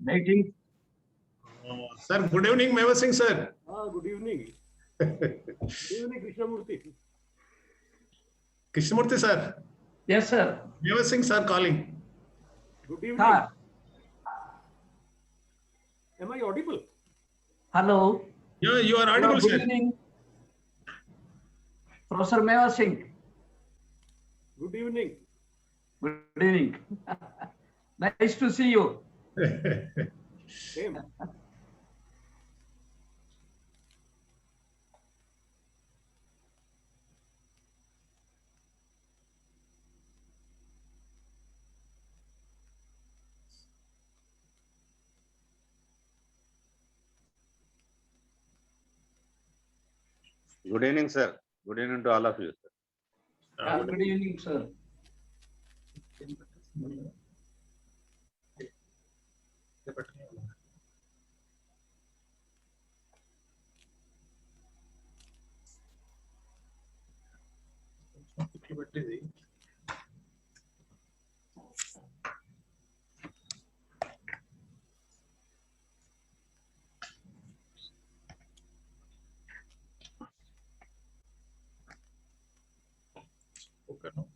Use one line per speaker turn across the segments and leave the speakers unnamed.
Meeting.
Sir, good evening, Meva Singh, sir.
Good evening. Good evening, Krishnamurti.
Krishnamurti, sir.
Yes, sir.
Meva Singh, sir, calling.
Good evening.
Ah,
Am I audible?
hello.
Yeah, you are audible,
Good
sir.
evening. Professor Meva Singh.
Good evening.
Good evening. Nice to see you.
Same.
Good evening, sir. Good evening to all of you, sir.
Good evening, sir.
Okay, no?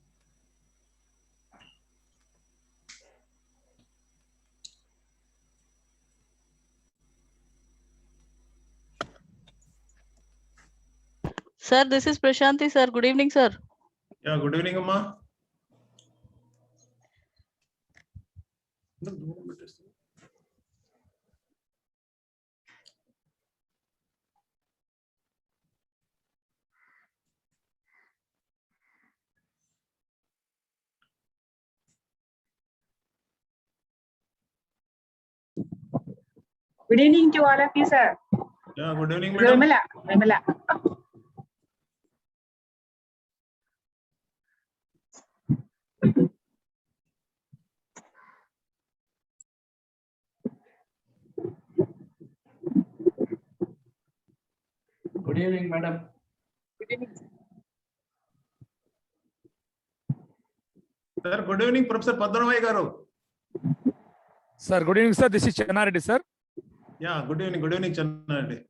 Sir, this is Prashanti, sir. Good evening, sir.
Yeah, good evening, Amma.
Good evening to all of you, sir.
Yeah, good evening, madam.
Vimala.
Good evening, madam.
Good evening.
Sir, good evening, Professor Padmanabhai garu.
Sir, good evening, sir. This is Channareddy, sir.
Yeah, good evening, Channareddy.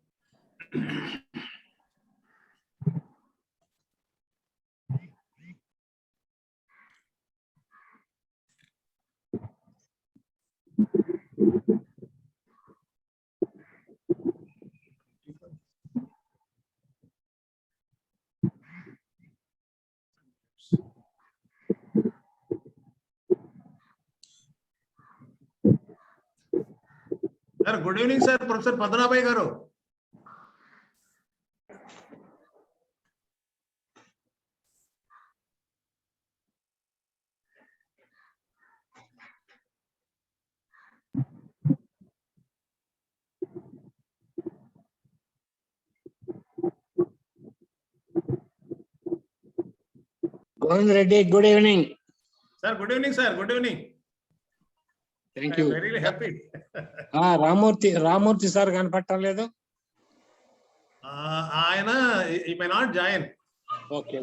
Sir, good evening, sir, Professor Padmanabhai garu.
Govind Reddy, good evening.
Sir, good evening, sir. Good evening.
Thank
I am
you.
very happy.
Ramamurthy sir కనపడటం లేదు.
ఆయన he may not join.
Okay.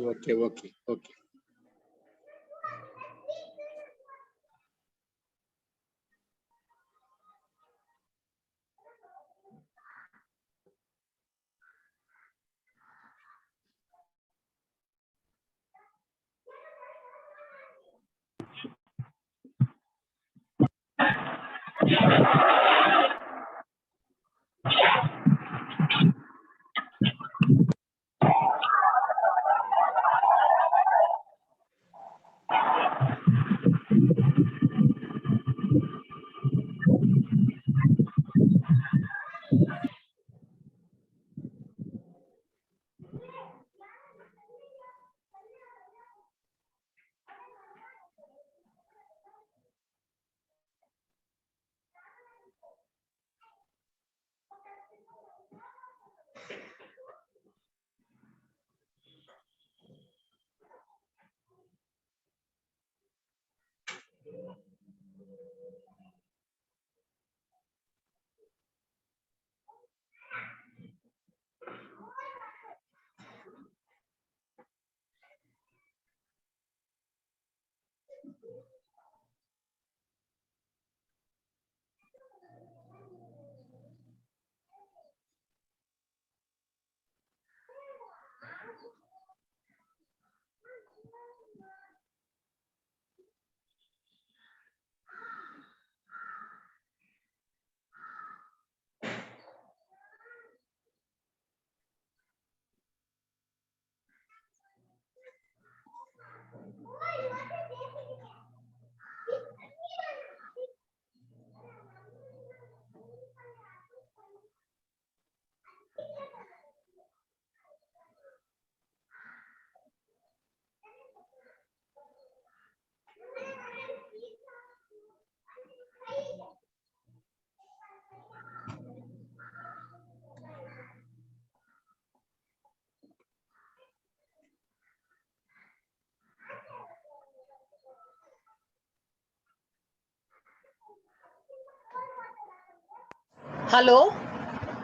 Hello.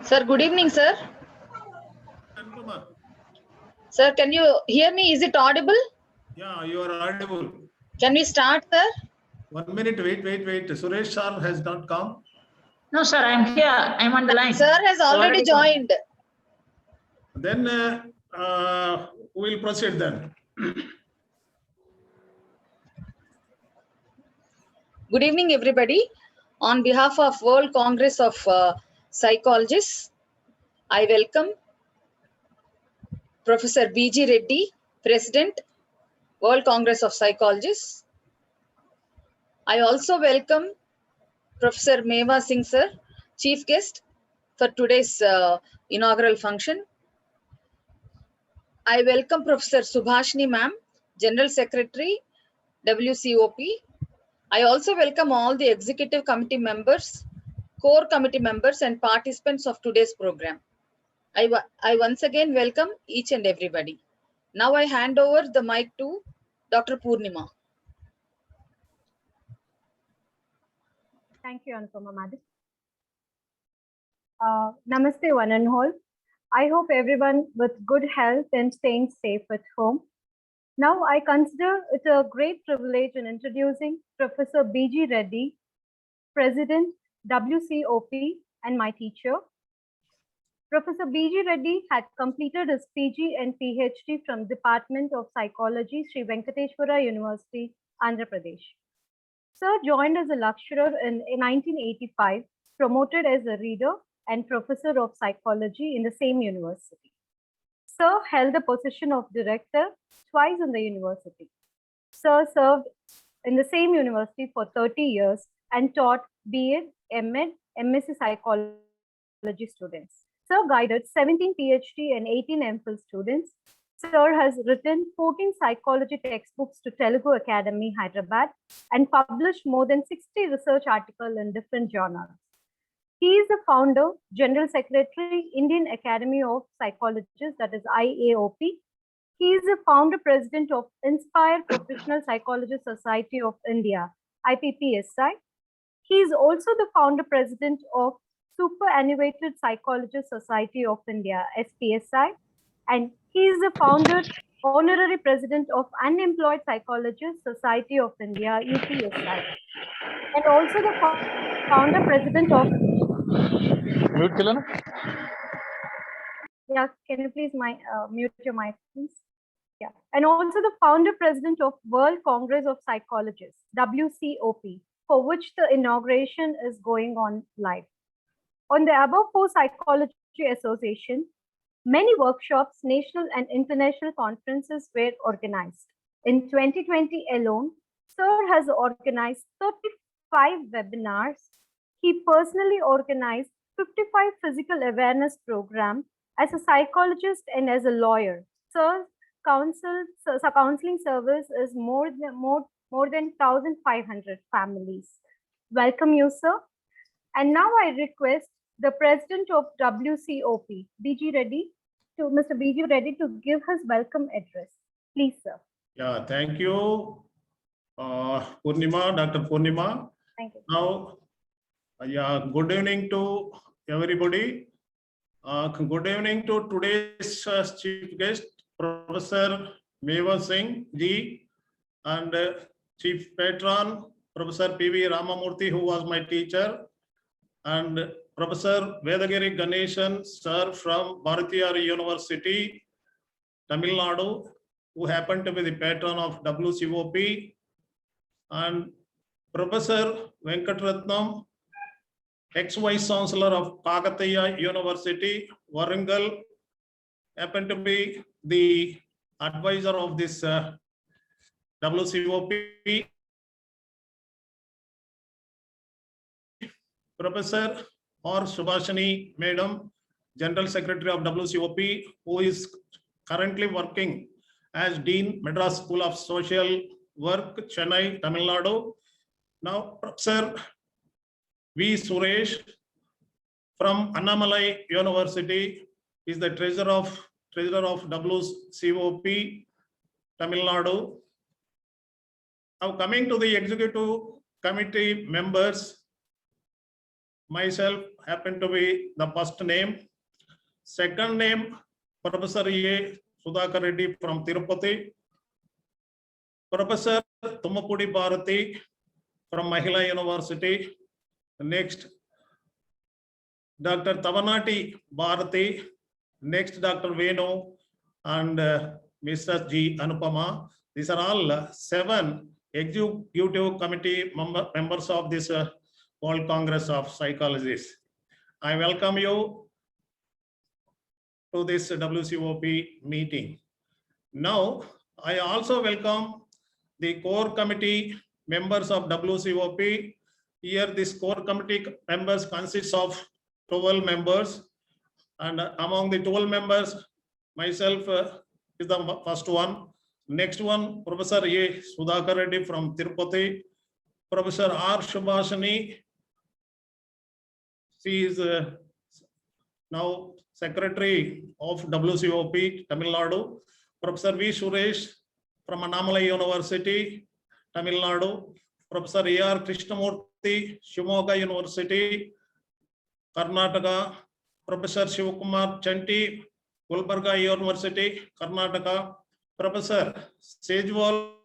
Sir, good evening, sir.
Anupama.
Sir, can you hear me? Is it audible?
Yeah, you are audible.
Can we start, sir?
1 minute, wait. Suresh sir has not come.
No, sir, I'm here. I'm on the line.
Sir has already joined.
Then we will proceed then.
Good evening, everybody. On behalf of World Congress of Psychologists, I welcome Professor B.G. Reddy, President, World Congress of Psychologists. I also welcome Professor Meva Singh, sir, Chief Guest for today's inaugural function. I welcome Professor Subhashini ma'am, General Secretary, WCOP. I also welcome all the executive committee members, core committee members and participants of today's program. I once again welcome each and everybody. Now I hand over the mic to Dr. Purnima.
Thank you, Anupama Madam. Namaste, one and all. I hope everyone with good health and staying safe at home. Now, I consider it a great privilege in introducing Professor B.G. Reddy, President, WCOP, and my teacher. Professor B.G. Reddy had completed his PG and PhD from Department of Psychology, Sri Venkateshwara University, Andhra Pradesh. Sir joined as a lecturer in 1985, promoted as a reader and professor of psychology in the same university. Sir held the position of director twice in the university. Sir served in the same university for 30 years and taught B.Ed, M.Ed, MSc Psychology students. Sir guided 17 PhD and 18 MPhil students. Sir has written 14 psychology textbooks to Telugu Academy, Hyderabad, and published more than 60 research articles in different journals. He is the founder, General Secretary, Indian Academy of Psychologists, that is IAOP. He is the founder president of Inspire Professional Psychologist Society of India, IPPSI. He is also the founder president of Superannuated Psychologist Society of India, SPSI. And he is the founder, honorary president of Unemployed Psychologists Society of India, UPSI. And also the founder president of...
Mute Kilana.
Yeah, can you please mute your mic, please? Yeah, and also the founder president of World Congress of Psychologists, WCOP, for which the inauguration is going on live. On the above four psychology association, many workshops, national and international conferences were organized. In 2020 alone, Sir has organized 35 webinars. He personally organized 55 physical awareness programs as a psychologist and as a lawyer. Sir's counseling service is more than 1,500 families. Welcome you, sir. And now I request the president of WCOP, B.G. Reddy, Mr. B.G. Reddy, to give his welcome address. Please, sir.
Yeah, thank you, Purnima, Dr. Purnima.
Thank you.
Now, yeah, good evening to everybody. Good evening to today's chief guest, Professor Meva Singh Ji, and Chief Patron, Professor P.V. Ramamurthy, who was my teacher, and Professor Vedagiri Ganeshan, sir, from Bharatiyar University, Tamil Nadu, who happened to be the patron of WCOP, and Professor Venkatratnam, ex-vice chancellor of Kakatiya University, Warangal, happened to be the advisor of this WCOP. Professor or Subhashini Madam, General Secretary of WCOP, who is currently working as Dean, Madras School of Social Work, Chennai, Tamil Nadu. Now, Professor V. Suresh from Annamalai University is the treasurer of WCOP, Tamil Nadu. Now, coming to the executive committee members, myself happen to be the first name. Second name, Professor A. Sudhakar Reddy from Tirupati. Professor Tummapudi Bharati from Mahila University. Next, Dr. Tavanati Bharati. Next, Dr. Venu and Mr. G. Anupama. These are all 7 executive committee members of this World Congress of Psychologists. I welcome you to this WCOP meeting. Now, I also welcome the core committee members of WCOP. Here, this core committee members consists of 12 members. And among the 12 members, myself is the first one. Next one, Professor A. Sudhakar Reddy from Tirupati. Professor R. Shubhashini. She is now Secretary of WCOP, Tamil Nadu. Professor V. Suresh from Annamalai University, Tamil Nadu. Professor A.R. Krishnamurthy, Shimoga University, Karnataka. Professor Shivakumar Chanti, Gulbarga University, Karnataka. Professor Sejwal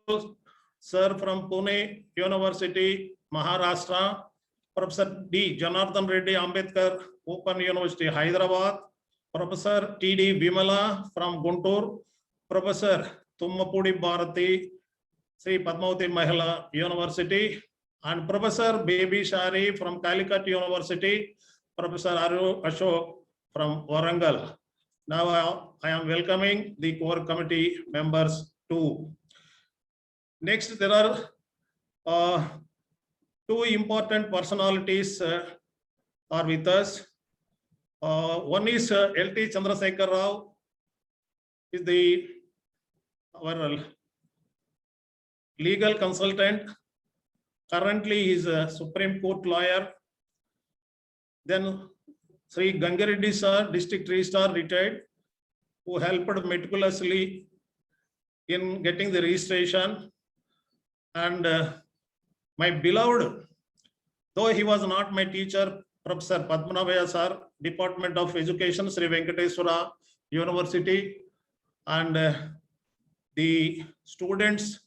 Sir from Pune University, Maharashtra. Professor D. Janardhan Reddy Ambedkar, Open University, Hyderabad. Professor T.D. Vimala from Guntur. Professor Tummapudi Bharati, Sri Padmavati Mahila University. And Professor Baby Shari from Calicut University. Professor Aru Ashok from Warangal. Now I am welcoming the core committee members too. Next, there are 2 important personalities are with us. One is L.T. Chandrasekhar Rao, is our legal consultant. Currently, he is a Supreme Court lawyer. Then Sri Gangareddy Sir, District Registrar retired, who helped meticulously in getting the registration. And my beloved, though he was not my teacher, Professor Padmanabhaya Sir, Department of Education, Sri Venkateswara University, and the students,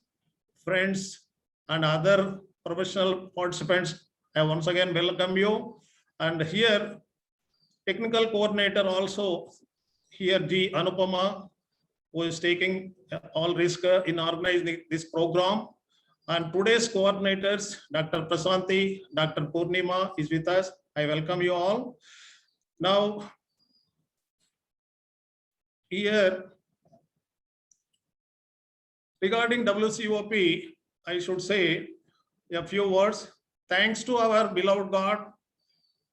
friends, and other professional participants, I once again welcome you. And here, technical coordinator also, here G. Anupama, who is taking all risk in organizing this program. And today's coordinators, Dr. Prasanthi, Dr. Purnima is with us. I welcome you all. Now, here, regarding WCOP, I should say a few words. Thanks to our beloved God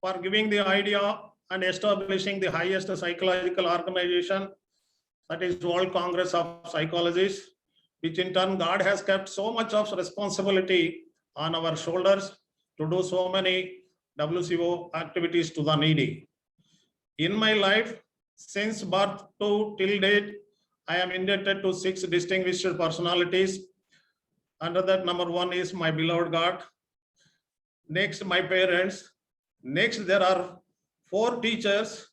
for giving the idea and establishing the highest psychological organization, that is World Congress of Psychologists, which in turn God has kept so much of responsibility on our shoulders to do so many WCO activities to the needy. In my life, since birth to till date, I am indebted to 6 distinguished personalities. Under that, number 1 is my beloved God. Next, my parents. Next, there are 4 teachers.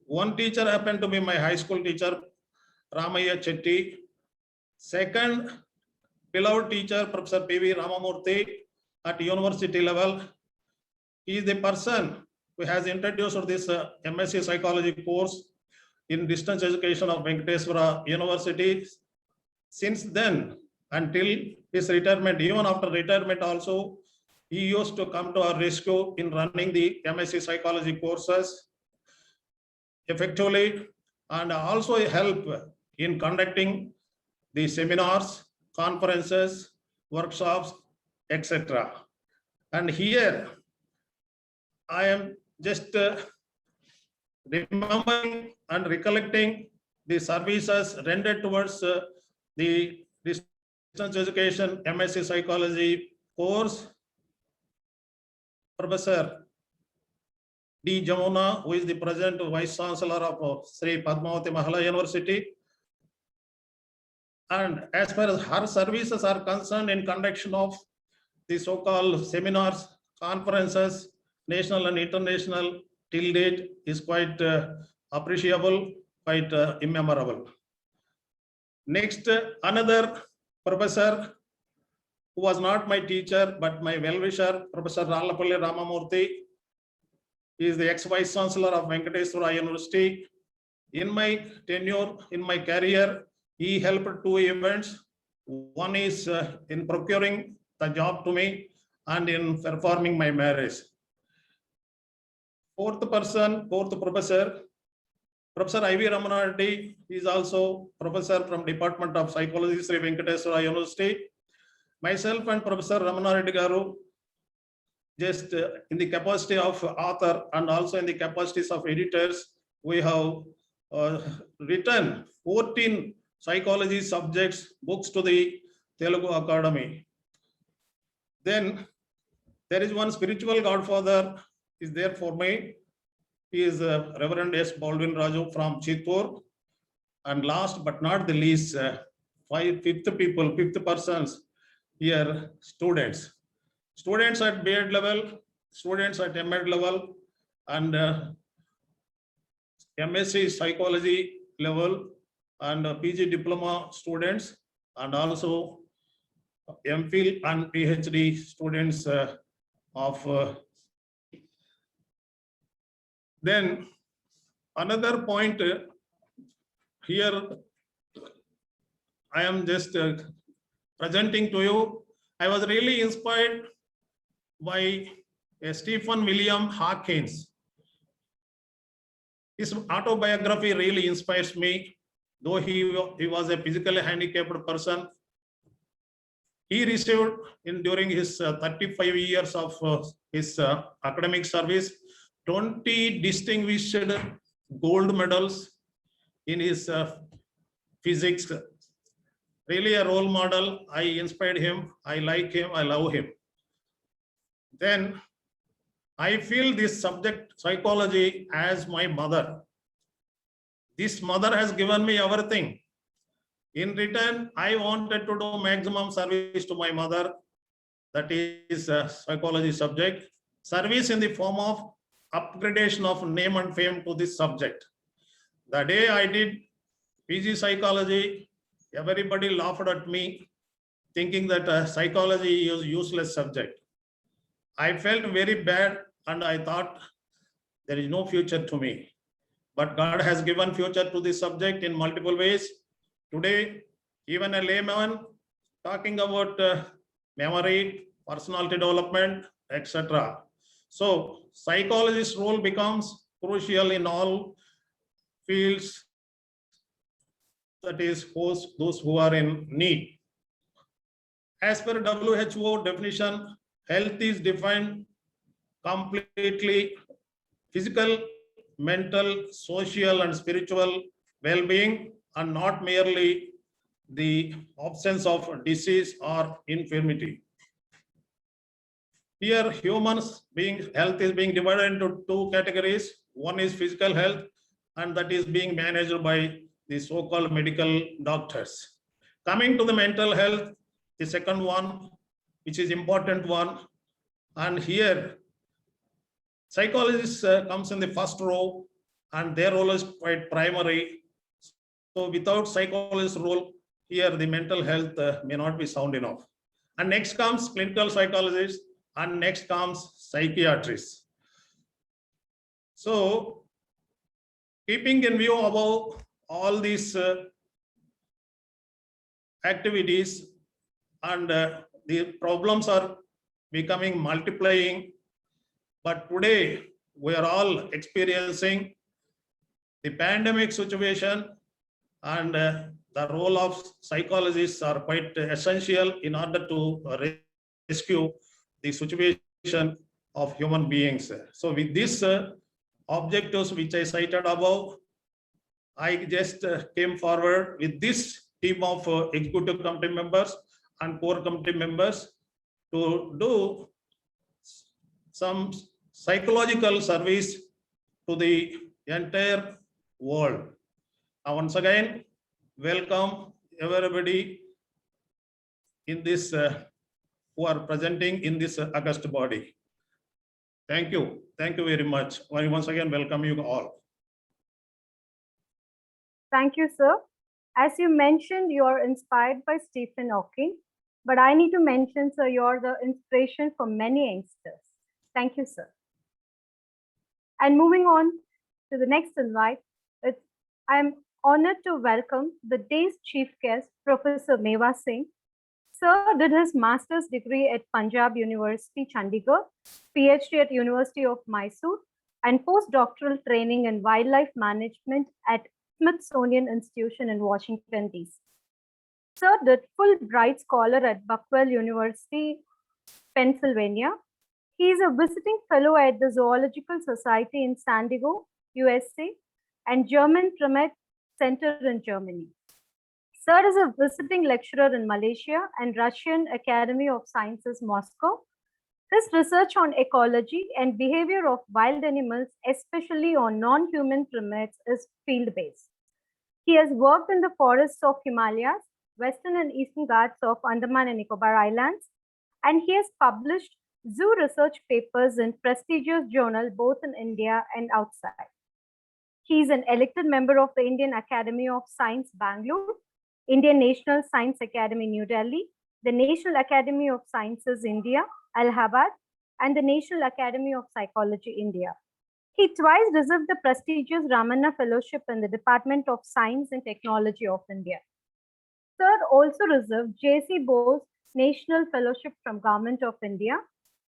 One teacher happened to be my high school teacher, Ramaya Chetty. Second, beloved teacher, Professor P.V. Ramamurthy at university level. He is the person who has introduced this MSc Psychology course in distance education of Venkateswara University. Since then, until his retirement, even after retirement also, he used to come to our rescue in running the MSc Psychology courses effectively, and also help in conducting the seminars, conferences, workshops, etc. And here, I am just remembering and recollecting the services rendered towards the distance education MSc Psychology course. Professor D. Jamuna, who is the present Vice Chancellor of Sri Padmavati Mahila University. And as far as her services are concerned in conduction of the so-called seminars, conferences, national and international till date is quite appreciable, quite immemorable. Next, another professor who was not my teacher but my well-wisher, Professor Rallapalli Ramamurthy. He is the ex-vice chancellor of Venkateswara University. In my tenure, in my career, he helped two events. One is in procuring the job to me and in performing my marriage. Fourth professor, Professor I.V. Ramana Reddy is also professor from Department of Psychology, Sri Venkateswara University. Myself and Professor Ramana Reddy Garu, just in the capacity of author and also in the capacities of editors, we have written 14 psychology subjects books to the Telugu Academy. Then there is one spiritual godfather is there for me. He is Reverend S. Baldwin Raju from Chittur. And last but not the least, fifth persons here, students. Students at B.Ed level, students at M.Ed level, and MSc psychology level, and PG diploma students, and also MPhil and PhD students of. Then another point here, I am just presenting to you. I was really inspired by Stephen William Hawkins. His autobiography really inspires me, though he was a physically handicapped person. He received during his 35 years of his academic service, 20 distinguished gold medals in his physics. Really a role model. I inspired him. I like him. I love him. Then I feel this subject psychology as my mother. This mother has given me everything. In return, I wanted to do maximum service to my mother. That is a psychology subject. Service in the form of upgradation of name and fame to this subject. The day I did PG psychology, everybody laughed at me, thinking that psychology is a useless subject. I felt very bad and I thought there is no future to me. But God has given future to this subject in multiple ways. Today, even a layman talking about memory, personality development, etc. So psychologist's role becomes crucial in all fields, that is those who are in need. As per WHO definition, health is defined completely physical, mental, social, and spiritual well-being, and not merely the absence of disease or infirmity. Here, humans health is being divided into two categories. One is physical health, and that is being managed by the so-called medical doctors. Coming to the mental health, the second one, which is important one, and here psychologists comes in the first row, and their role is quite primary. So without psychologist's role, here the mental health may not be sound enough. And next comes clinical psychologists, and next comes psychiatrists. So keeping in view about all these activities, and the problems are becoming multiplying, but today we are all experiencing the pandemic situation, and the role of psychologists are quite essential in order to rescue the situation of human beings. So with these objectives which I cited above, I just came forward with this team of executive committee members and core committee members to do some psychological service to the entire world. Once again, welcome everybody in this who are presenting in this August body. Thank you. Thank you very much. I once again welcome you all.
Thank you, sir. As you mentioned, you're inspired by Stephen Hawking, but I need to mention, sir, you're the inspiration for many youngsters. Thank you, sir. And moving on to the next invite, I'm honored to welcome the day's chief guest, Professor Meva Singh. Sir did his master's degree at Punjab University, Chandigarh, PhD at University of Mysore, and postdoctoral training in wildlife management at Smithsonian Institution in Washington, D.C. Sir did Fulbright Scholar at Buckwell University, Pennsylvania. He is a visiting fellow at the Zoological Society in San Diego, USA, and German Primate Center in Germany. Sir is a visiting lecturer in Malaysia and Russian Academy of Sciences, Moscow. His research on ecology and behavior of wild animals, especially on non-human primates, is field-based. He has worked in the forests of Himalayas, Western and Eastern Ghats of Andaman and Nicobar Islands, and he has published zoo research papers in prestigious journals both in India and outside. He is an elected member of the Indian Academy of Science, Bangalore, Indian National Science Academy, New Delhi, the National Academy of Sciences, India, Allahabad, and the National Academy of Psychology, India. He twice received the prestigious Ramanna Fellowship in the Department of Science and Technology of India. Sir also received J.C. Bose National Fellowship from Government of India.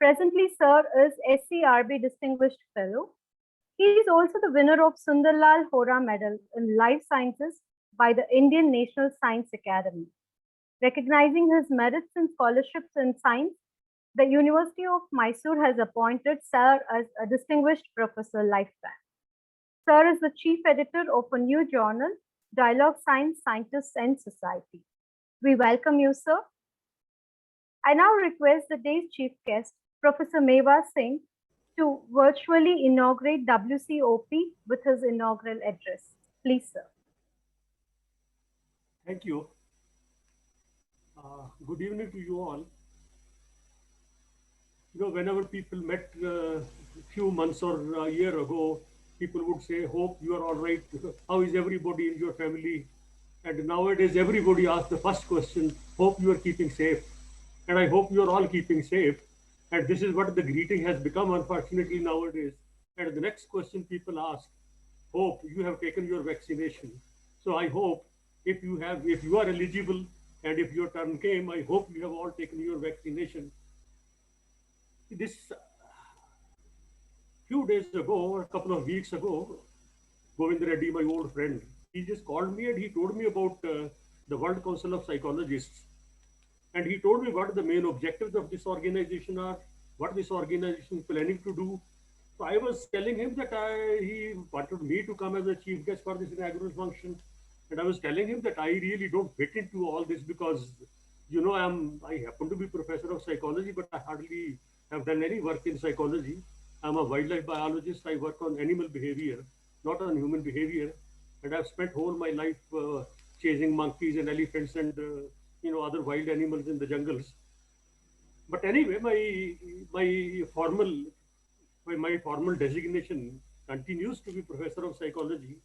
Presently, Sir is SCRB Distinguished Fellow. He is also the winner of Sundarlal Hora Medal in Life Sciences by the Indian National Science Academy. Recognizing his merits and scholarships in science, the University of Mysore has appointed Sir as a distinguished professor lifetime. Sir is the chief editor of a new journal, Dialogue Science, Scientists and Society. We welcome you, sir. I now request the day's chief guest, Professor Meva Singh, to virtually inaugurate WCOP with his inaugural address. Please, sir.
Thank you. Good evening to you all. You know, whenever people met a few months or a year ago, people would say, hope you are all right. How is everybody in your family? And nowadays, everybody asks the first question, hope you are keeping safe. And I hope you are all keeping safe. And this is what the greeting has become, unfortunately, nowadays. And the next question people ask, hope you have taken your vaccination. So I hope if you are eligible and if your turn came, I hope you have all taken your vaccination. This few days ago, or a couple of weeks ago, Govind Reddy, my old friend, he just called me and he told me about the World Council of Psychologists. And he told me what the main objectives of this organization are, what this organization is planning to do. So I was telling him that he wanted me to come as a chief guest for this inaugural function. And I was telling him that I really don't fit into all this because, you know, I happen to be professor of psychology, but I hardly have done any work in psychology. I'm a wildlife biologist. I work on animal behavior, not on human behavior. And I've spent whole my life chasing monkeys and elephants and other wild animals in the jungles. But anyway, my formal designation continues to be professor of psychology.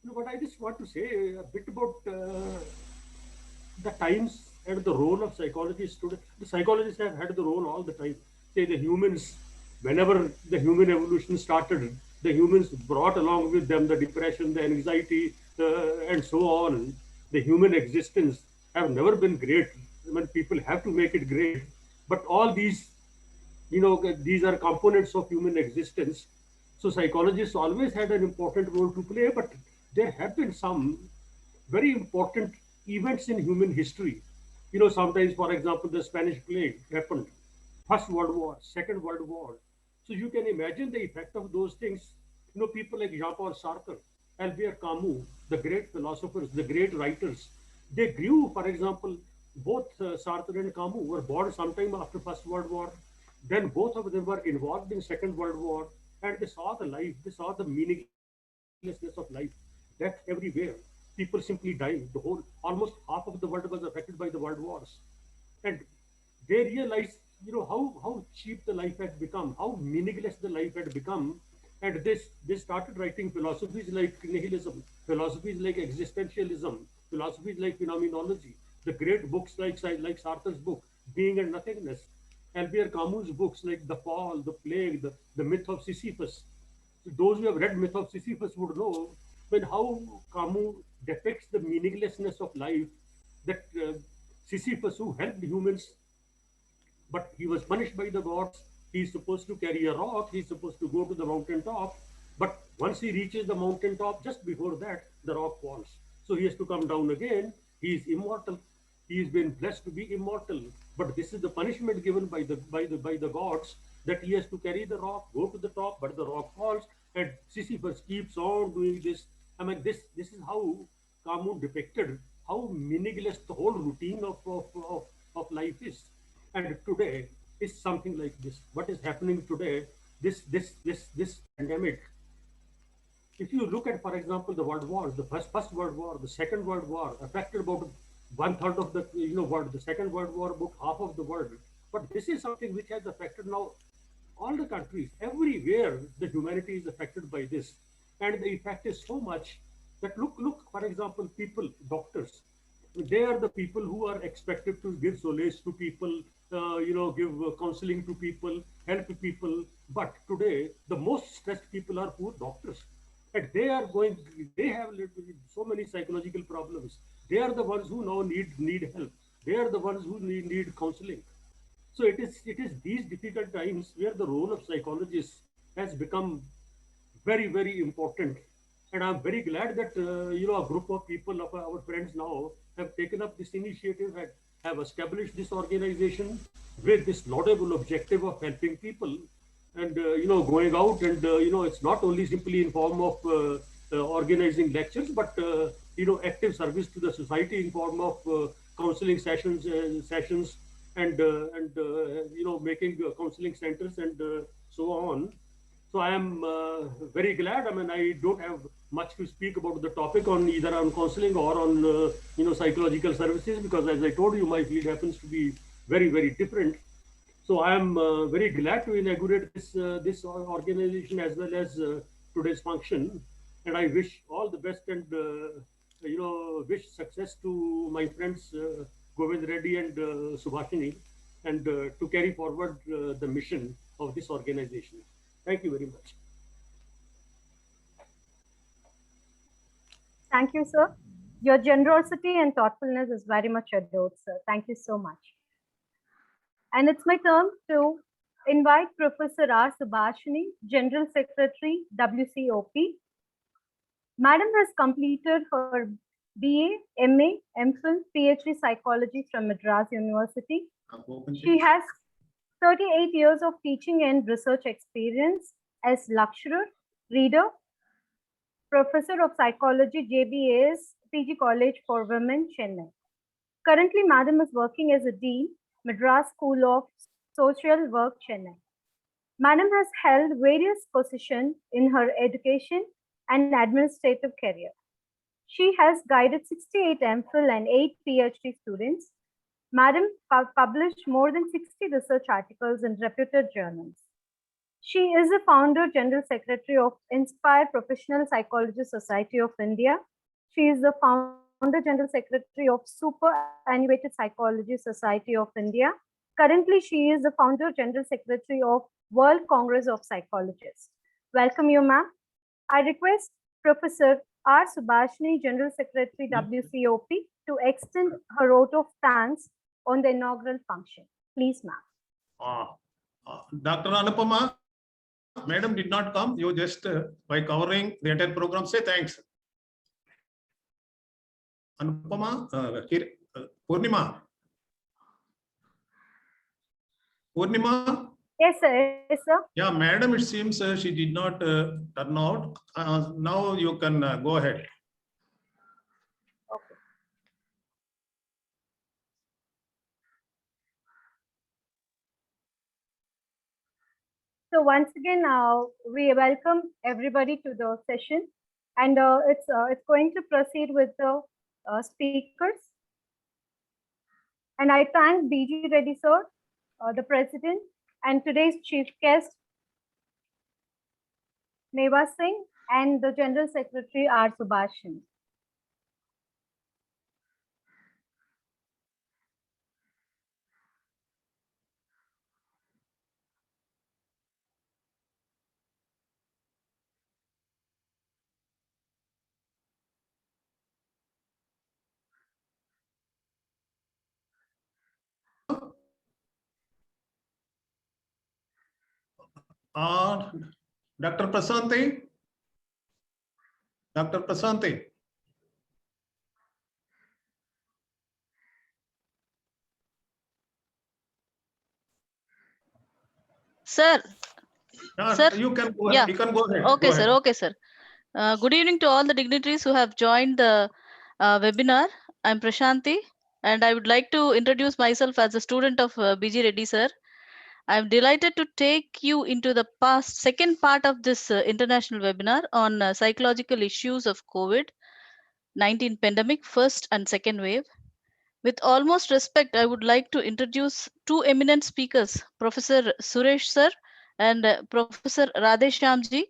But I just want to say a bit about the times and the role of psychologists today. The psychologists have had the role all the time. Say the humans, whenever the human evolution started, the humans brought along with them the depression, the anxiety, and so on. The human existence have never been great. When people have to make it great, but all these, these are components of human existence. So psychologists always had an important role to play, but there have been some very important events in human history. Sometimes, for example, the Spanish plague happened, First World War, Second World War. So you can imagine the effect of those things. People like Jean-Paul Sartre, Albert Camus, the great philosophers, the great writers, they grew, for example, both Sartre and Camus were born sometime after First World War. Then both of them were involved in Second World War, and they saw the life, they saw the meaninglessness of life, death everywhere. People simply died. Almost half of the world was affected by the world wars. And they realized how cheap the life had become, how meaningless the life had become. And they started writing philosophies like nihilism, philosophies like existentialism, philosophies like phenomenology, the great books like Sartre's book, Being and Nothingness, Albert Camus' books like The Fall, The Plague, the Myth of Sisyphus. So those who have read Myth of Sisyphus would know when how Camus depicts the meaninglessness of life, that Sisyphus, who helped humans, but he was punished by the gods. He's supposed to carry a rock. He's supposed to go to the mountain top. But once he reaches the mountain top, just before that, the rock falls. So he has to come down again. He is immortal. He's been blessed to be immortal. But this is the punishment given by the gods, that he has to carry the rock, go to the top, but the rock falls, and Sisyphus keeps on doing this. I mean, this is how Camus depicted how meaningless the whole routine of life is. And today is something like this. What is happening today? This pandemic. If you look at, for example, the world wars, the first World War, the Second World War, affected about 1/3 of the world. The Second World War, about half of the world. But this is something which has affected now all the countries. Everywhere the humanity is affected by this, and the effect is so much that look, for example, people, doctors. They are the people who are expected to give solace to people, give counseling to people, help people. But today, the most stressed people are poor doctors. And they have so many psychological problems. They are the ones who now need help. They are the ones who need counseling. So it is these difficult times where the role of psychologists has become very, very important. And I'm very glad that a group of people, of our friends now, have taken up this initiative and have established this organization with this laudable objective of helping people, and going out, and it's not only simply in form of organizing lectures, but active service to the society in form of counseling sessions, and making counseling centers and so on. So I am very glad. I mean, I don't have much to speak about the topic on either on counseling or on psychological services, because as I told you, my field happens to be very, very different. So I am very glad to inaugurate this organization as well as today's function, and I wish all the best, and wish success to my friends Govind Reddy and Subhashini, and to carry forward the mission of this organization. Thank you very much.
Thank you, sir. Your generosity and thoughtfulness is very much adored, sir. Thank you so much. And it's my turn to invite Professor R. Subhashini, General Secretary, WCOP. Madam has completed her BA, MA, MPhil, PhD Psychology from Madras University. She has 38 years of teaching and research experience as lecturer, reader, Professor of Psychology, JBA's PG College for Women, Chennai. Currently, Madam is working as a Dean, Madras School of Social Work, Chennai. Madam has held various positions in her education and administrative career. She has guided 68 MPhil and 8 PhD students. Madam published more than 60 research articles in reputed journals. She is the founder, General Secretary of Inspire Professional Psychology Society of India. She is the founder, General Secretary of Superannuated Psychology Society of India. Currently, she is the founder, General Secretary of World Congress of Psychologists. Welcome you, ma'am. I request Professor R. Subhashini, General Secretary, WCOP, to extend her vote of thanks on the inaugural function. Please, ma'am.
Dr. Anupama, Madam did not come. You just, by covering the entire program, say thanks. Anupama, Purnima. Purnima?
Yes, sir. Yes, sir.
Yeah, Madam, it seems she did not turn out. Now you can go ahead.
Okay. So once again, we welcome everybody to the session, and it's going to proceed with the speakers. And I thank BG Reddy sir the President and today's Chief Guest, Meva Singh, and the General Secretary, R. Subhashin.
Dr. Prasanthi? Dr. Prasanthi?
Sir, Sir?
You can go
Yeah.
ahead. You can go ahead.
okay,
Go
sir.
ahead.
Okay, sir. Good evening to all the dignitaries who have joined the webinar. I'm Prashanti, and I would like to introduce myself as a student of BG Reddy, sir. I'm delighted to take you into the second part of this international webinar on psychological issues of COVID-19 pandemic, first and second wave. With almost respect, I would like to introduce two eminent speakers, Professor Suresh sir and Professor Radheshyamji,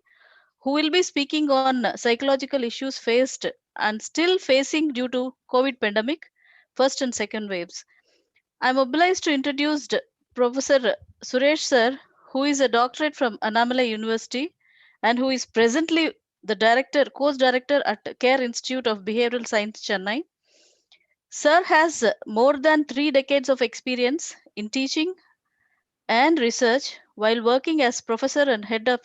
who will be speaking on psychological issues faced and still facing due to COVID pandemic, first and second waves. I'm obliged to introduce Professor Suresh sir, who is a doctorate from Annamalai University and who is presently the course director at Care Institute of Behavioral Science, Chennai. Sir has more than 3 decades of experience in teaching and research while working as professor and head of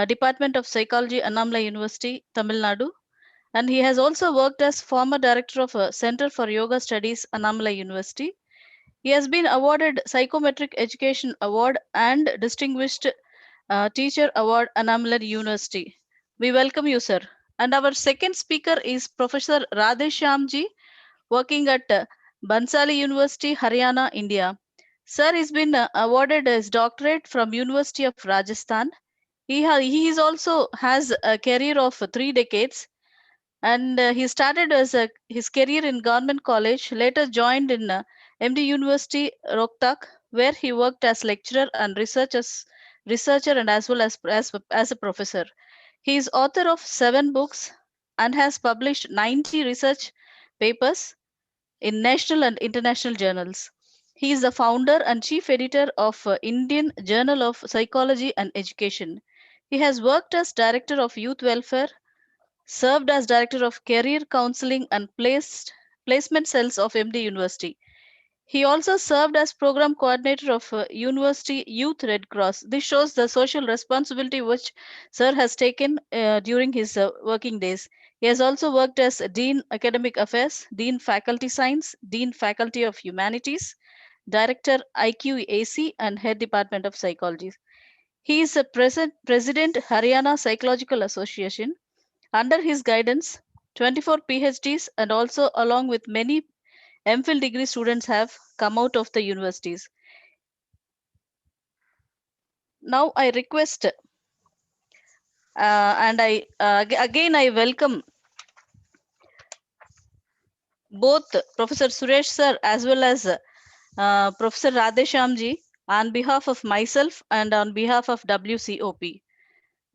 Department of Psychology, Annamalai University, Tamil Nadu. And he has also worked as former director of a Center for Yoga Studies, Annamalai University. He has been awarded Psychometric Education Award and Distinguished Teacher Award, Annamalai University. We welcome you, sir. And our second speaker is Professor Radheshyamji, working at Bansali University, Haryana, India. Sir has been awarded his doctorate from University of Rajasthan. He is also has a career of 3 decades, and he started his career in government college, later joined in MD University Rohtak, where he worked as lecturer and researcher and as well as a professor. He is author of 7 books and has published 90 research papers in national and international journals. He is the founder and chief editor of Indian Journal of Psychology and Education. He has worked as director of youth welfare, served as director of career counseling and placement cells of MD University. He also served as program coordinator of University Youth Red Cross. This shows the social responsibility which Sir has taken during his working days. He has also worked as Dean Academic Affairs, Dean Faculty Science, Dean Faculty of Humanities, Director IQAC, and Head Department of Psychology. He is a President Haryana Psychological Association. Under his guidance, 24 PhDs and also along with many MPhil degree students have come out of the universities. Now I request and again I welcome both Professor Suresh sir as well as Professor Radheshyamji on behalf of myself and on behalf of WCOP.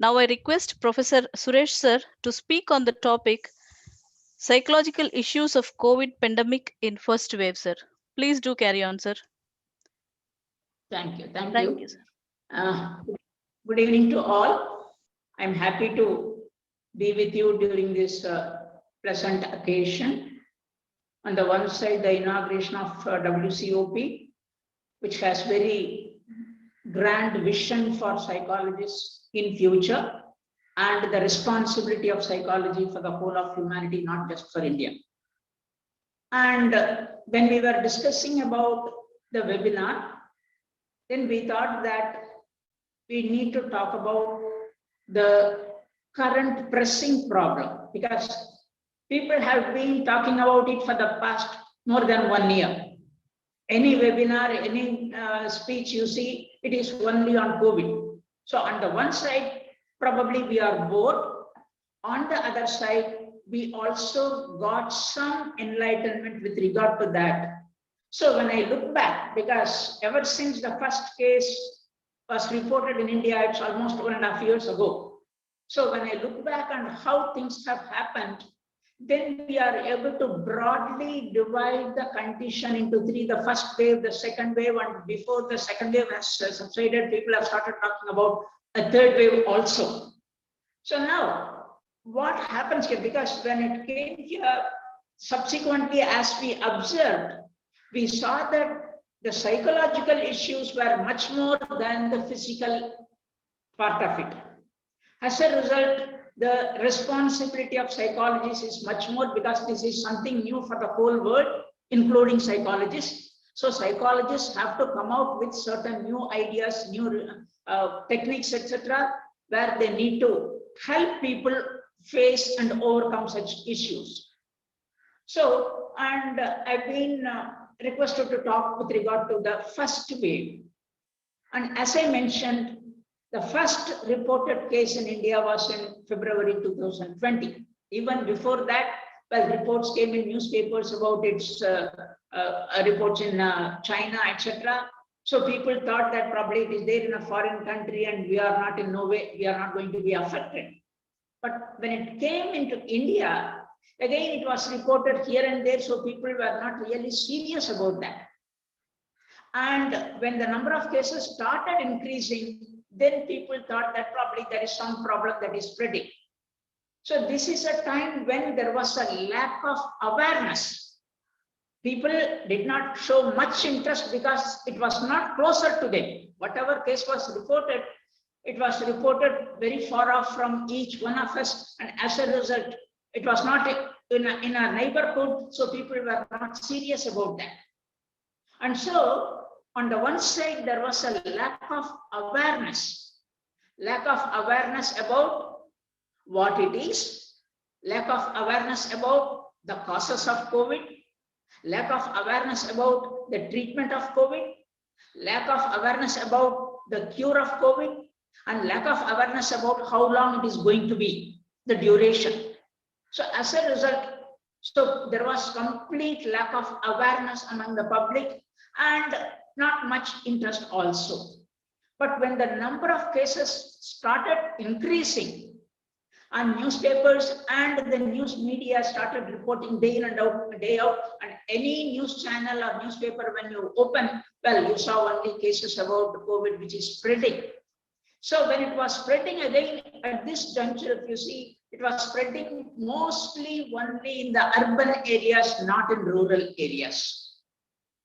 Now I request Professor Suresh sir to speak on the topic psychological issues of COVID pandemic in first wave, sir. Please do carry on, sir.
Thank you. Thank
Thank
you.
you, sir.
Good evening to all. I'm happy to be with you during this pleasant occasion. On the one side, the inauguration of WCOP, which has very grand vision for psychologists in future, and the responsibility of psychology for the whole of humanity, not just for India. And when we were discussing about the webinar, then we thought that we need to talk about the current pressing problem, because people have been talking about it for the past more than 1 year. Any webinar, any speech you see, it is only on COVID. So on the one side, probably we are bored. On the other side, we also got some enlightenment with regard to that. So when I look back, because ever since the first case was reported in India, it's almost 1.5 years ago. So when I look back on how things have happened, then we are able to broadly divide the condition into three: the first wave, the second wave, and before the second wave has subsided, people have started talking about a third wave also. So now, what happens here? Because when it came here, subsequently, as we observed, we saw that the psychological issues were much more than the physical part of it. As a result, the responsibility of psychologists is much more, because this is something new for the whole world, including psychologists. So psychologists have to come out with certain new ideas, new techniques, etc., where they need to help people face and overcome such issues. So, and I've been requested to talk with regard to the first wave. And as I mentioned, the first reported case in India was in February 2020. Even before that, well, reports came in newspapers about its reports in China, etc. So people thought that probably it is there in a foreign country and we are not in no way, we are not going to be affected. But when it came into India, again, it was reported here and there, so people were not really serious about that. And when the number of cases started increasing, then people thought that probably there is some problem that is spreading. So this is a time when there was a lack of awareness. People did not show much interest because it was not closer to them. Whatever case was reported, it was reported very far off from each one of us. And as a result, it was not in our neighborhood, so people were not serious about that. And so, on the one side, there was a lack of awareness about what it is, lack of awareness about the causes of COVID, lack of awareness about the treatment of COVID, lack of awareness about the cure of COVID, and lack of awareness about how long it is going to be, the duration. So as a result, so there was complete lack of awareness among the public and not much interest also. But when the number of cases started increasing and newspapers and the news media started reporting day in and out, day out, and any news channel or newspaper when you open, well, you saw only cases about COVID which is spreading. So when it was spreading again at this juncture, if you see, it was spreading mostly only in the urban areas, not in rural areas.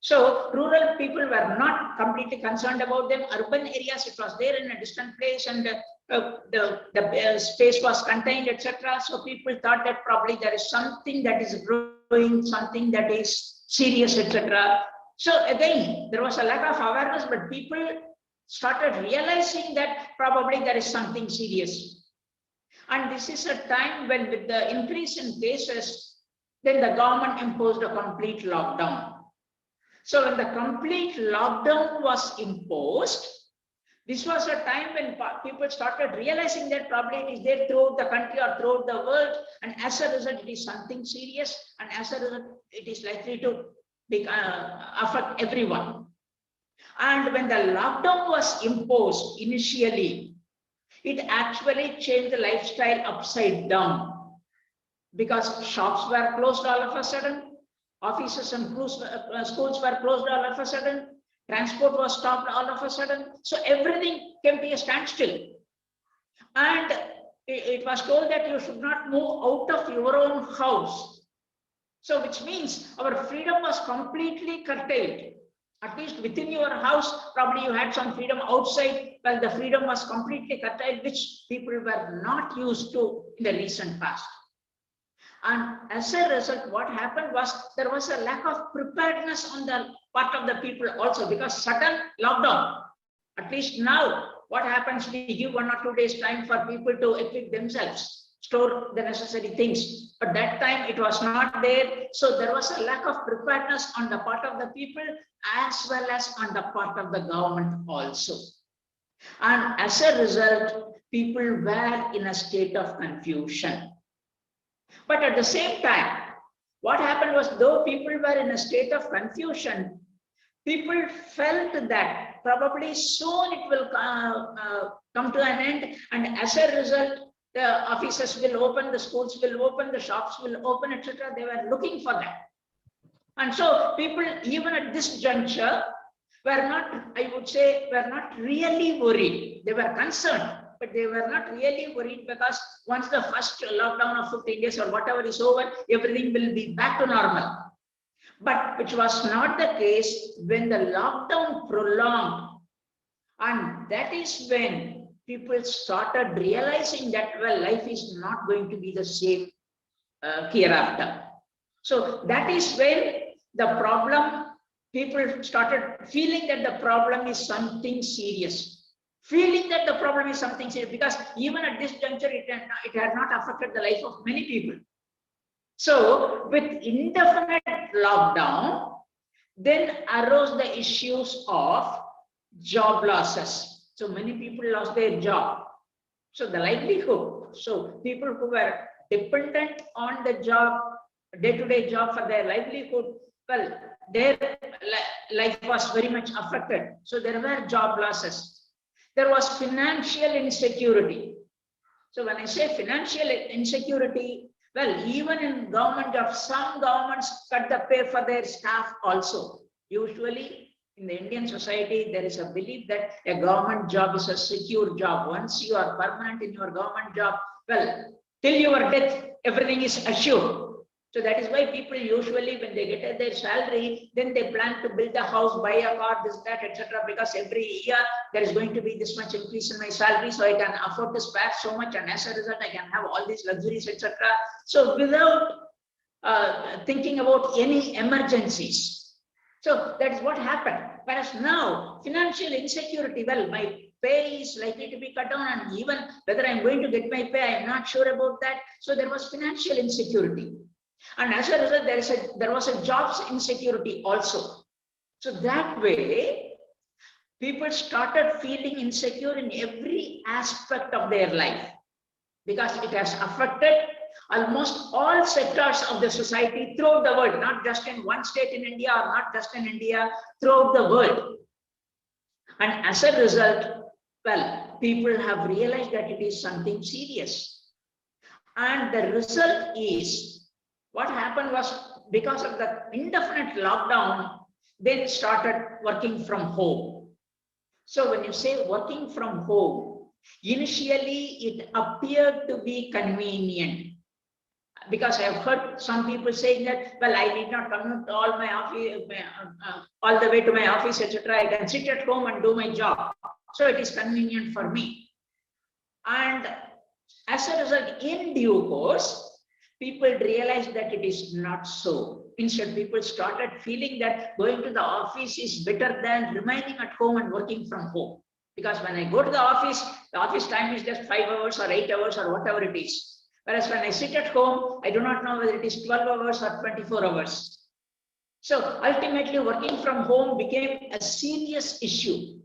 So rural people were not completely concerned about them. Urban areas, it was there in a distant place and the space was contained, etc. So people thought that probably there is something that is growing, something that is serious, etc. So again, there was a lack of awareness, but people started realizing that probably there is something serious. And this is a time when, with the increase in cases, then the government imposed a complete lockdown. So when the complete lockdown was imposed, this was a time when people started realizing that probably it is there throughout the country or throughout the world, and as a result, it is something serious, and as a result, it is likely to affect everyone. And when the lockdown was imposed initially, it actually changed the lifestyle upside down, because shops were closed all of a sudden, offices and schools were closed all of a sudden, transport was stopped all of a sudden. So everything came to a standstill. And it was told that you should not move out of your own house. So which means our freedom was completely curtailed. At least within your house, probably you had some freedom outside. Well, the freedom was completely curtailed, which people were not used to in the recent past. And as a result, what happened was there was a lack of preparedness on the part of the people also, because sudden lockdown. At least now, what happens, we give 1 or 2 days time for people to equip themselves, store the necessary things. But that time it was not there. So there was a lack of preparedness on the part of the people as well as on the part of the government also. And as a result, people were in a state of confusion. But at the same time, what happened was, though people were in a state of confusion, people felt that probably soon it will come to an end, and as a result, the offices will open, the schools will open, the shops will open, etc. They were looking for that. And so people, even at this juncture, were not, I would say, were not really worried. They were concerned, but they were not really worried, because once the first lockdown of 15 days or whatever is over, everything will be back to normal. But which was not the case when the lockdown prolonged. And that is when people started realizing that, well, life is not going to be the same hereafter. So that is when the problem, people started feeling that the problem is something serious. Feeling that the problem is something serious, because even at this juncture, it had not affected the life of many people. So with indefinite lockdown, then arose the issues of job losses. So many people lost their job. So the livelihood. So people who were dependent on the job, day-to-day job for their livelihood, well, their life was very much affected. So there were job losses. There was financial insecurity. So when I say financial insecurity, well, even in government jobs, some governments cut the pay for their staff also. Usually in the Indian society, there is a belief that a government job is a secure job. Once you are permanent in your government job, well, till your death, everything is assured. So that is why people usually, when they get their salary, then they plan to build a house, buy a car, this, that, etc. Because every year there is going to be this much increase in my salary, so I can afford to spare so much, and as a result, I can have all these luxuries, etc. So without thinking about any emergencies. So that is what happened. Whereas now, financial insecurity, well, my pay is likely to be cut down, and even whether I'm going to get my pay, I'm not sure about that. So there was financial insecurity. And as a result, there was a jobs insecurity also. So that way, people started feeling insecure in every aspect of their life, because it has affected almost all sectors of the society throughout the world, not just in one state in India or not just in India, throughout the world. And as a result, well, people have realized that it is something serious. And the result is, what happened was, because of the indefinite lockdown, they started working from home. So when you say working from home, initially it appeared to be convenient, because I have heard some people saying that, well, I need not commute all my office, all the way to my office, etc. I can sit at home and do my job. So it is convenient for me. And as a result, in due course, people realized that it is not so. Instead, people started feeling that going to the office is better than remaining at home and working from home. Because when I go to the office time is just 5 hours or 8 hours or whatever it is. Whereas when I sit at home, I do not know whether it is 12 hours or 24 hours. So ultimately, working from home became a serious issue.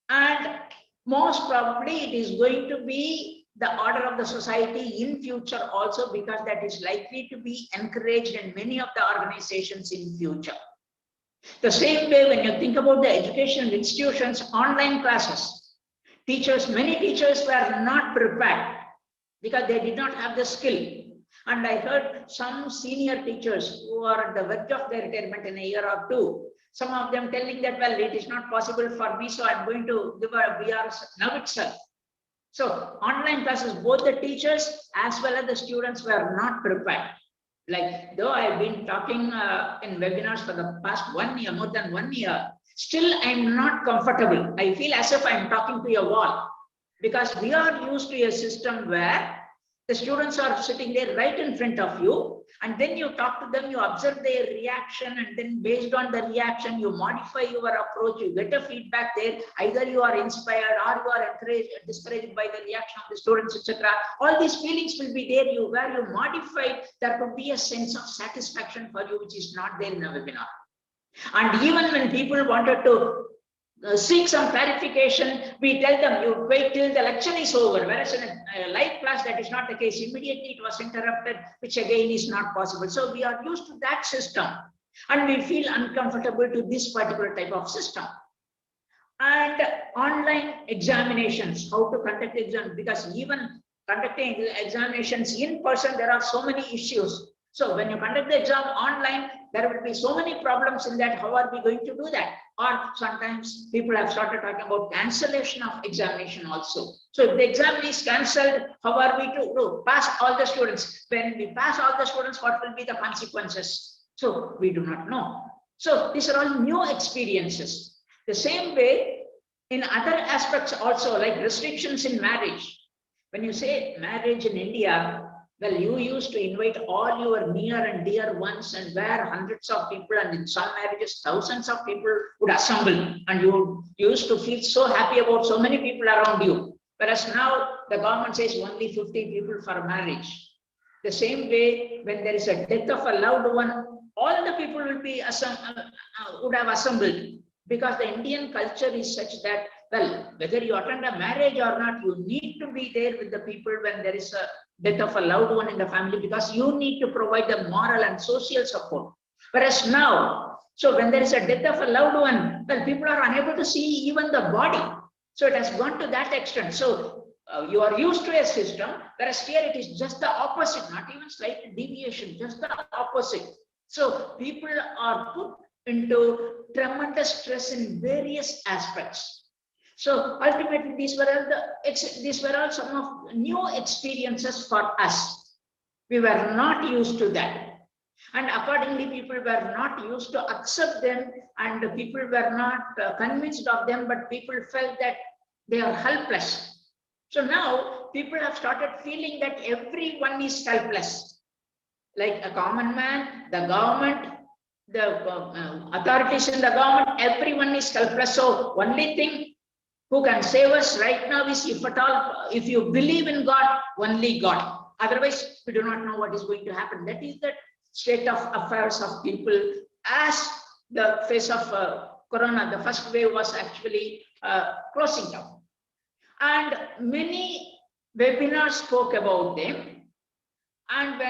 And most probably it is going to be the order of the society in future also, because that is likely to be encouraged in many of the organizations in future. The same way, when you think about the educational institutions, online classes, many teachers were not prepared because they did not have the skill. And I heard some senior teachers who are at the verge of their retirement in a year or two, some of them telling that, well, it is not possible for me, so I'm going to give a VR now itself. So online classes, both the teachers as well as the students were not prepared. Like, though I've been talking in webinars for the past 1 year, more than 1 year, still I'm not comfortable. I feel as if I'm talking to a wall, because we are used to a system where the students are sitting there right in front of you, and then you talk to them, you observe their reaction, and then based on the reaction, you modify your approach, you get a feedback there. Either you are inspired or you are encouraged, discouraged by the reaction of the students, etc. All these feelings will be there. Where you modify, there could be a sense of satisfaction for you, which is not there in a webinar. And even when people wanted to seek some clarification, we tell them, you wait till the lecture is over. Whereas in a live class, that is not the case. Immediately it was interrupted, which again is not possible. So we are used to that system and we feel uncomfortable to this particular type of system. And online examinations, how to conduct exams, because even conducting examinations in person, there are so many issues. So when you conduct the exam online, there will be so many problems in that. How are we going to do that? Or sometimes people have started talking about cancellation of examination also. So if the exam is cancelled, how are we to do? Pass all the students. When we pass all the students, what will be the consequences? So we do not know. So these are all new experiences. The same way in other aspects also, like restrictions in marriage. When you say marriage in India, well, you used to invite all your near and dear ones, and where hundreds of people, and in some marriages, thousands of people would assemble, and you used to feel so happy about so many people around you. Whereas now the government says only 50 people for marriage. The same way, when there is a death of a loved one, all the people will be would have assembled, because the Indian culture is such that, well, whether you attend a marriage or not, you need to be there with the people when there is a death of a loved one in the family, because you need to provide the moral and social support. Whereas now, so when there is a death of a loved one, well, people are unable to see even the body. So it has gone to that extent. So you are used to a system, whereas here it is just the opposite, not even slight deviation, just the opposite. So people are put into tremendous stress in various aspects. So ultimately, these were all some of new experiences for us. We were not used to that, and accordingly, people were not used to accept them, and people were not convinced of them. But people felt that they are helpless. So now people have started feeling that everyone is helpless, like a common man, the government, the authorities in the government, everyone is helpless. So only thing who can save us right now is, if at all, if you believe in God, only God. Otherwise, we do not know what is going to happen. That is the state of affairs of people as the phase of Corona, the first wave, was actually closing down. And many webinars spoke about them. And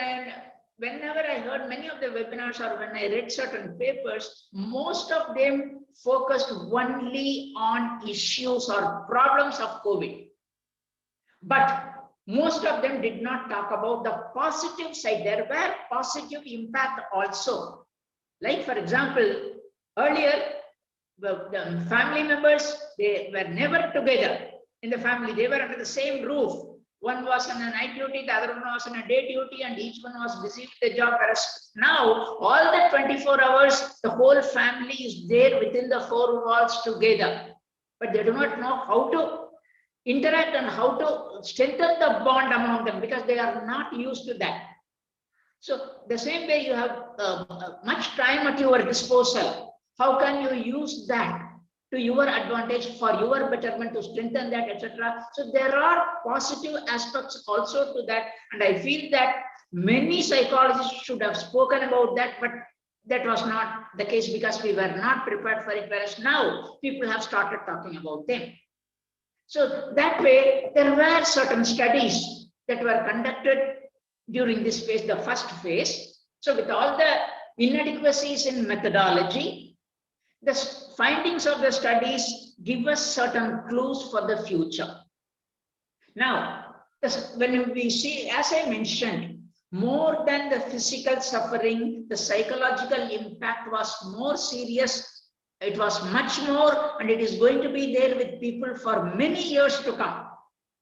whenever I heard many of the webinars, or when I read certain papers, most of them focused only on issues or problems of COVID. But most of them did not talk about the positive side. There were positive impact also. Like, for example, earlier, the family members, they were never together in the family. They were under the same roof. One was on a night duty, the other one was on a day duty, and each one was busy with the job. Whereas now, all the 24 hours, the whole family is there within the four walls together. But they do not know how to interact and how to strengthen the bond among them, because they are not used to that. So the same way, you have much time at your disposal. How can you use that to your advantage, for your betterment, to strengthen that, etc. So there are positive aspects also to that, and I feel that many psychologists should have spoken about that, but that was not the case because we were not prepared for it, whereas now people have started talking about them. So that way, there were certain studies that were conducted during this phase, the first phase. So with all the inadequacies in methodology, the findings of the studies give us certain clues for the future. Now, when we see, as I mentioned, more than the physical suffering, the psychological impact was more serious. It was much more, and it is going to be there with people for many years to come.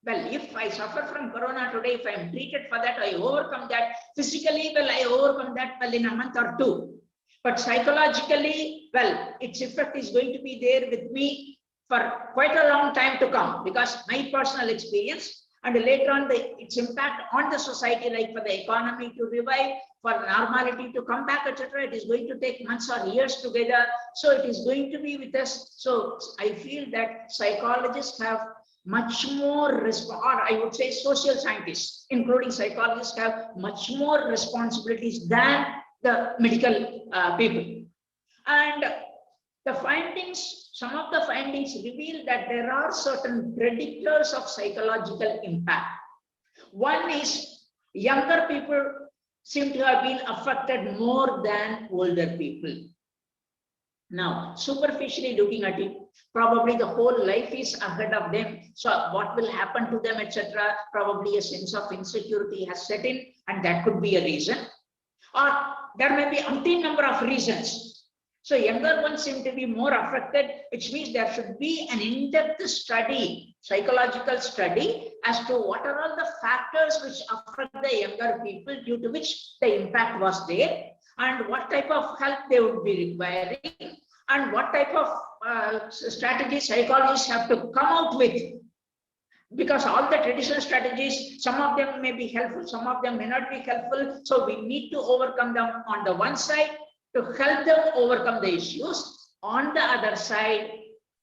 Well, if I suffer from Corona today, if I am treated for that, I overcome that. Physically, well, I overcome that, well, in a month or two. But psychologically, well, its effect is going to be there with me for quite a long time to come, because my personal experience, and later on its impact on the society, like for the economy to revive, for normality to come back, etc. It is going to take months or years together. So it is going to be with us. So I feel that psychologists have much more, or I would say social scientists, including psychologists, have much more responsibilities than the medical people. And the findings, some of the findings reveal that there are certain predictors of psychological impact. One is younger people seem to have been affected more than older people. Now, superficially looking at it, probably the whole life is ahead of them. So what will happen to them, etc. Probably a sense of insecurity has set in, and that could be a reason. Or there may be umpteen number of reasons. So younger ones seem to be more affected, which means there should be an in-depth study, psychological study, as to what are all the factors which affect the younger people, due to which the impact was there, and what type of help they would be requiring, and what type of strategy psychologists have to come out with. Because all the traditional strategies, some of them may be helpful, some of them may not be helpful. So we need to overcome them on the one side to help them overcome the issues. On the other side,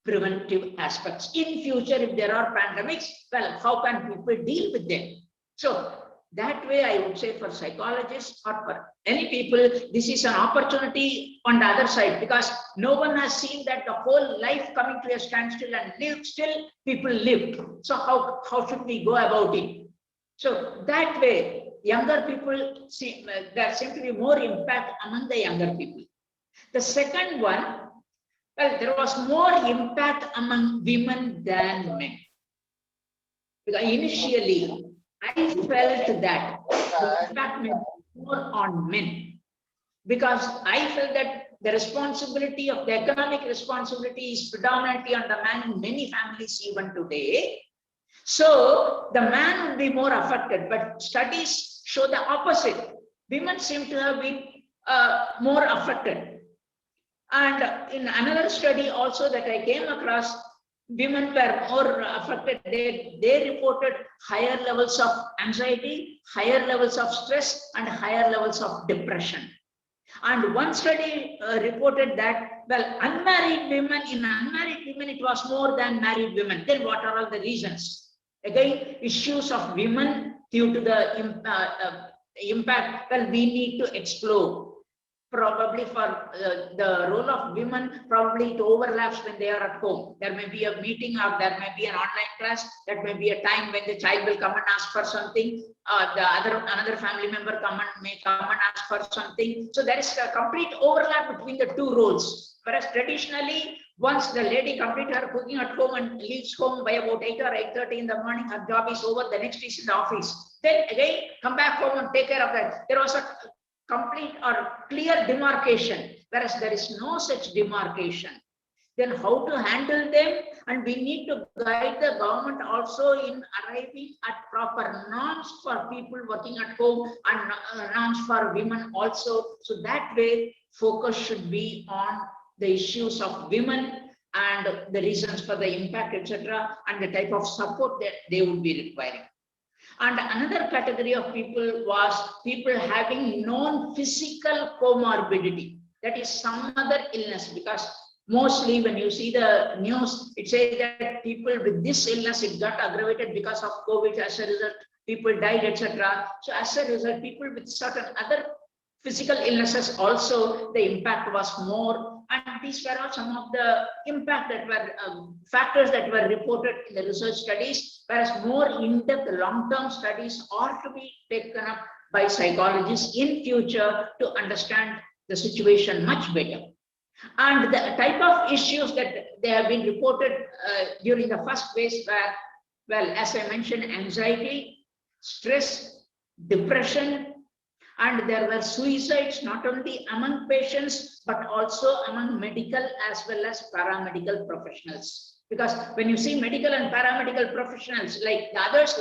preventive aspects. In future, if there are pandemics, well, how can people deal with them? So that way, I would say for psychologists or for any people, this is an opportunity on the other side, because no one has seen that the whole life coming to a standstill and still people live. So how should we go about it? So that way, younger people, there seems to be more impact among the younger people. The second one, well, there was more impact among women than men. Because initially, I felt that the impact may be more on men, because I felt that the responsibility of the economic responsibility is predominantly on the man in many families even today. So the man would be more affected, but studies show the opposite. Women seem to have been more affected. And in another study also that I came across, women were more affected. They reported higher levels of anxiety, higher levels of stress, and higher levels of depression. And one study reported that, well, unmarried women, it was more than married women. Then what are all the reasons? Again, issues of women due to the impact, well, we need to explore. Probably for the role of women, probably it overlaps when they are at home. There may be a meeting, or there may be an online class. That may be a time when the child will come and ask for something. Another family member may come and ask for something. So there is a complete overlap between the two roles. Whereas traditionally, once the lady completes her cooking at home and leaves home by about 8 or 8:30 in the morning, her job is over. The next is in the office. Then again, come back home and take care of that. There was a complete or clear demarcation, whereas there is no such demarcation. Then how to handle them? And we need to guide the government also in arriving at proper norms for people working at home, and norms for women also. So that way, focus should be on the issues of women and the reasons for the impact, etc., and the type of support that they would be requiring. And another category of people was people having non-physical comorbidity, that is some other illness, because mostly when you see the news, it says that people with this illness, it got aggravated because of COVID. As a result, people died, etc. So as a result, people with certain other physical illnesses also, the impact was more. And these were all some of the impact that were factors that were reported in the research studies, whereas more in-depth long-term studies are to be taken up by psychologists in future to understand the situation much better. And the type of issues that they have been reported during the first phase were, well, as I mentioned, anxiety, stress, depression, and there were suicides not only among patients but also among medical as well as paramedical professionals. Because when you see medical and paramedical professionals, like the others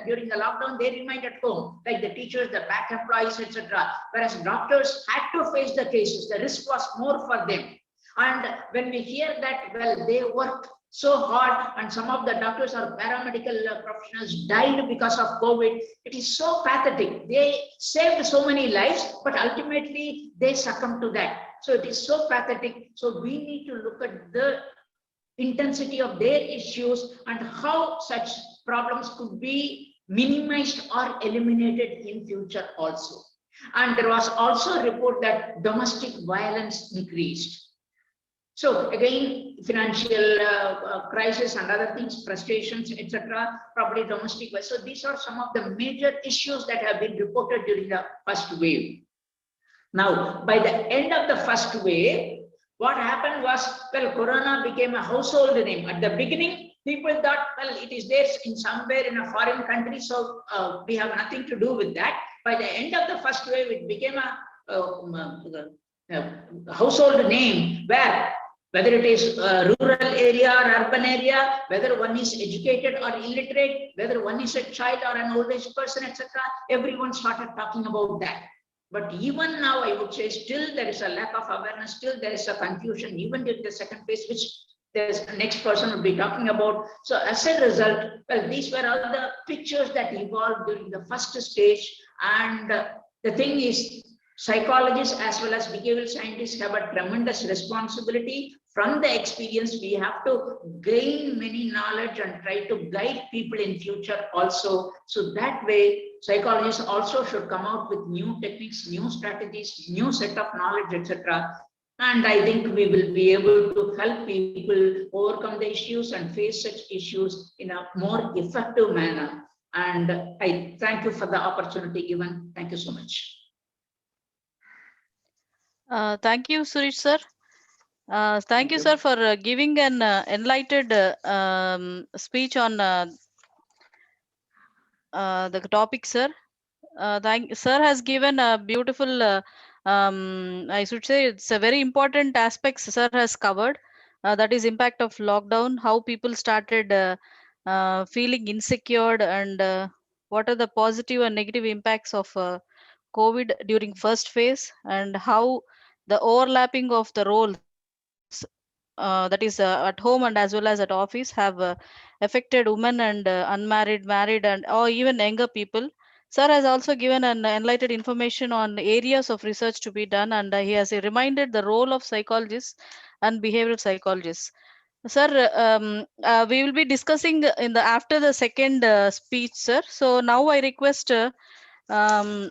during the lockdown, they remained at home, like the teachers, the back employees, etc. Whereas doctors had to face the cases, the risk was more for them. And when we hear that, well, they worked so hard, and some of the doctors or paramedical professionals died because of COVID. It is so pathetic. They saved so many lives, but ultimately they succumbed to that. So it is so pathetic. So we need to look at the intensity of their issues and how such problems could be minimized or eliminated in future also. And there was also a report that domestic violence increased. So again, financial crisis and other things, frustrations, etc., probably domestic. So these are some of the major issues that have been reported during the first wave. Now, by the end of the first wave, what happened was, well, Corona became a household name. At the beginning, people thought, well, it is there in somewhere in a foreign country, so we have nothing to do with that. By the end of the first wave, it became a household name where whether it is a rural area or urban area, whether one is educated or illiterate, whether one is a child or an old age person, etc., everyone started talking about that. But even now, I would say still there is a lack of awareness, still there is a confusion, even during the second phase, which the next person will be talking about. So as a result, well, these were all the pictures that evolved during the first stage. And the thing is, psychologists as well as behavioral scientists have a tremendous responsibility. From the experience, we have to gain many knowledge and try to guide people in future also. So that way, psychologists also should come out with new techniques, new strategies, new set of knowledge, etc. And I think we will be able to help people overcome the issues and face such issues in a more effective manner. And I thank you for the opportunity given. Thank you so much.
Thank you, Suresh sir. Thank you, sir, for giving an enlightened speech on the topic, sir. Sir has given a beautiful, I should say, it's a very important aspects sir has covered. That is impact of lockdown, how people started feeling insecure, and what are the positive and negative impacts of COVID during first phase, and how the overlapping of the roles that is at home and as well as at office have affected women and unmarried, married, and or even younger people. Sir has also given an enlightened information on areas of research to be done, and he has reminded the role of psychologists and behavioral psychologists. Sir, we will be discussing in the after the second speech, sir. So now I request um,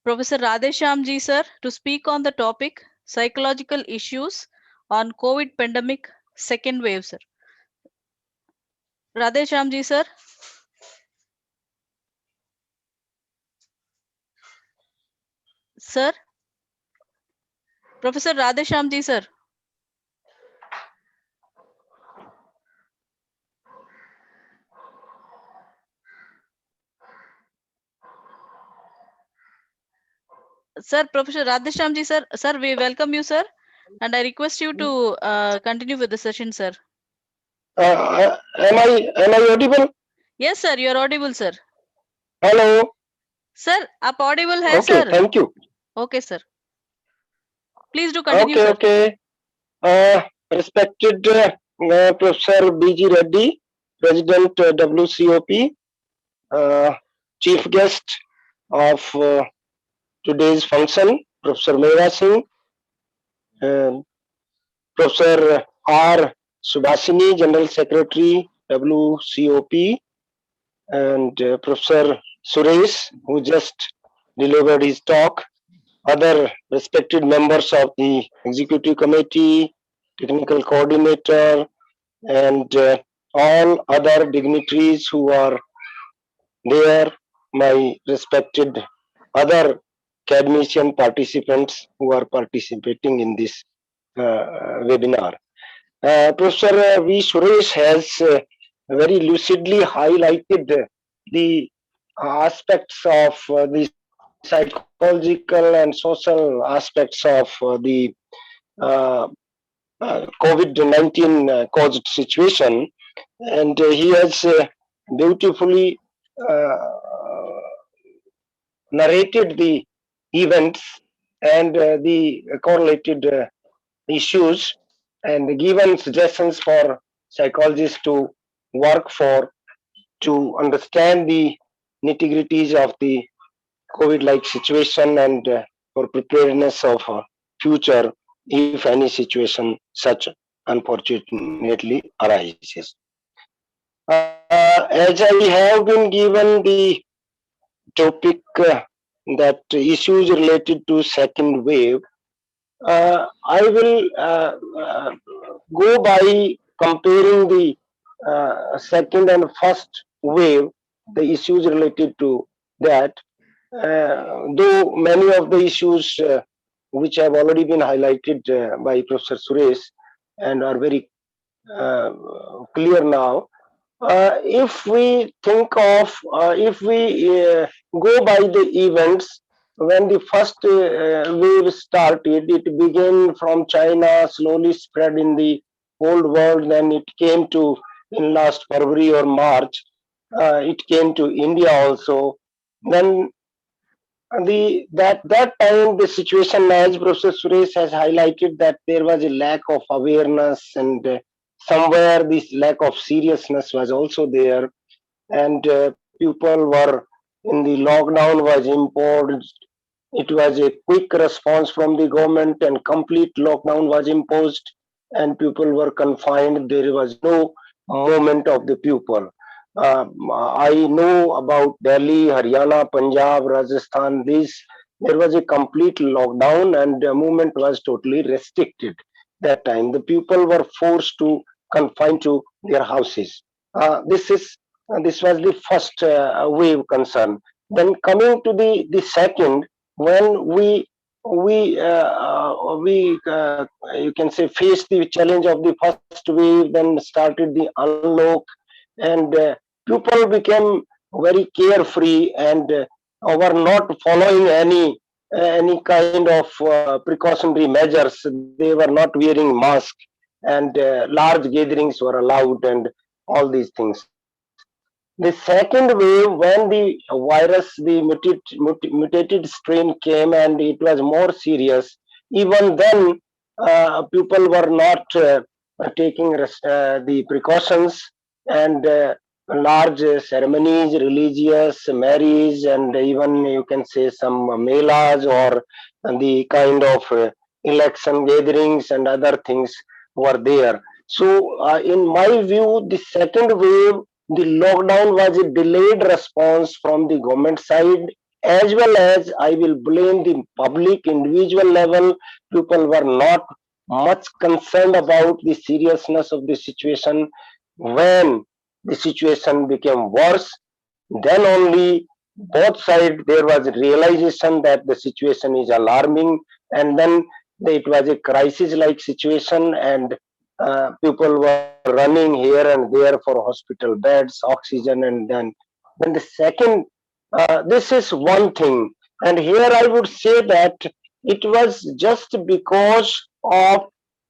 Professor Radheshyamji sir to speak on the topic psychological issues on COVID pandemic second wave, sir. Radheshyamji sir. Sir. Professor Radheshyamji sir. Sir, Professor Radheshyamji sir. Sir, we welcome you, sir. And I request you to continue with the session, sir.
Am I audible?
Yes, sir, you are audible, sir.
Hello.
Sir, आप audible है,
Okay,
sir.
thank you.
Okay, sir. Please do continue, sir.
Okay. Respected Professor B.G. Reddy, President WCOP, Chief Guest of today's function, Professor Meva Singh, Professor R. Subhashini, General Secretary, WCOP, and Professor Suresh, who just delivered his talk, other respected members of the Executive Committee, Technical Coordinator, and all other dignitaries who are there, my respected other academician participants who are participating in this webinar. Professor V. Suresh has very lucidly highlighted the aspects of the psychological and social aspects of the COVID-19 caused situation, and he has beautifully narrated the events and the correlated issues, and given suggestions for psychologists to work for to understand the nitty-gritties of the COVID-like situation and for preparedness of future if any situation such unfortunately arises. As I have been given the topic that issues related to second wave, I will go by comparing the second and first wave, the issues related to that. Though many of the issues which have already been highlighted by Professor Suresh and are very uh, clear now, if we think of, if we go by the events, when the first wave started, it began from China, slowly spread in the whole world, then it came to, in last February or March, it came to India also. Then that time the situation, as Professor Suresh has highlighted, that there was a lack of awareness, and somewhere this lack of seriousness was also there, and people were in the lockdown was imposed. It was a quick response from the government, and complete lockdown was imposed, and people were confined. There was no movement of the people. I know about Delhi, Haryana, Punjab, Rajasthan. These, there was a complete lockdown, and movement was totally restricted. That time, the people were forced to confine to their houses. This was the first wave concern. Then coming to the second, when we you can say faced the challenge of the first wave, then started the unlock, and people became very carefree, and were not following any kind of precautionary measures. They were not wearing masks, and large gatherings were allowed, and all these things. The second wave, when the virus, the mutated strain came, and it was more serious, even then people were not taking the precautions, and large ceremonies, religious marriage, and even you can say some melas, or the kind of election gatherings and other things were there. So, in my view, the second wave, the lockdown was a delayed response from the government side, as well as I will blame the public, individual level. People were not much concerned about the seriousness of the situation. When the situation became worse, then only both sides there was realization that the situation is alarming, and then it was a crisis like situation, and people were running here and there for hospital beds, oxygen, and then the second, this is one thing. And here I would say that it was just because of,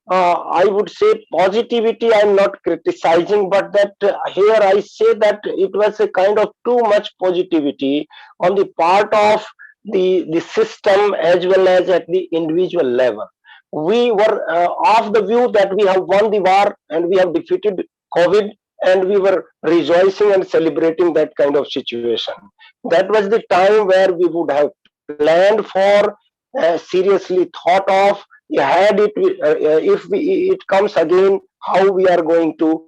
I would say, positivity. I'm not criticizing, but that here I say that it was a kind of too much positivity on the part of the system, as well as at the individual level. We were of the view that we have won the war and we have defeated COVID, and we were rejoicing and celebrating that kind of situation. That was the time where we would have planned for, seriously thought of, had it, if it comes again, how we are going to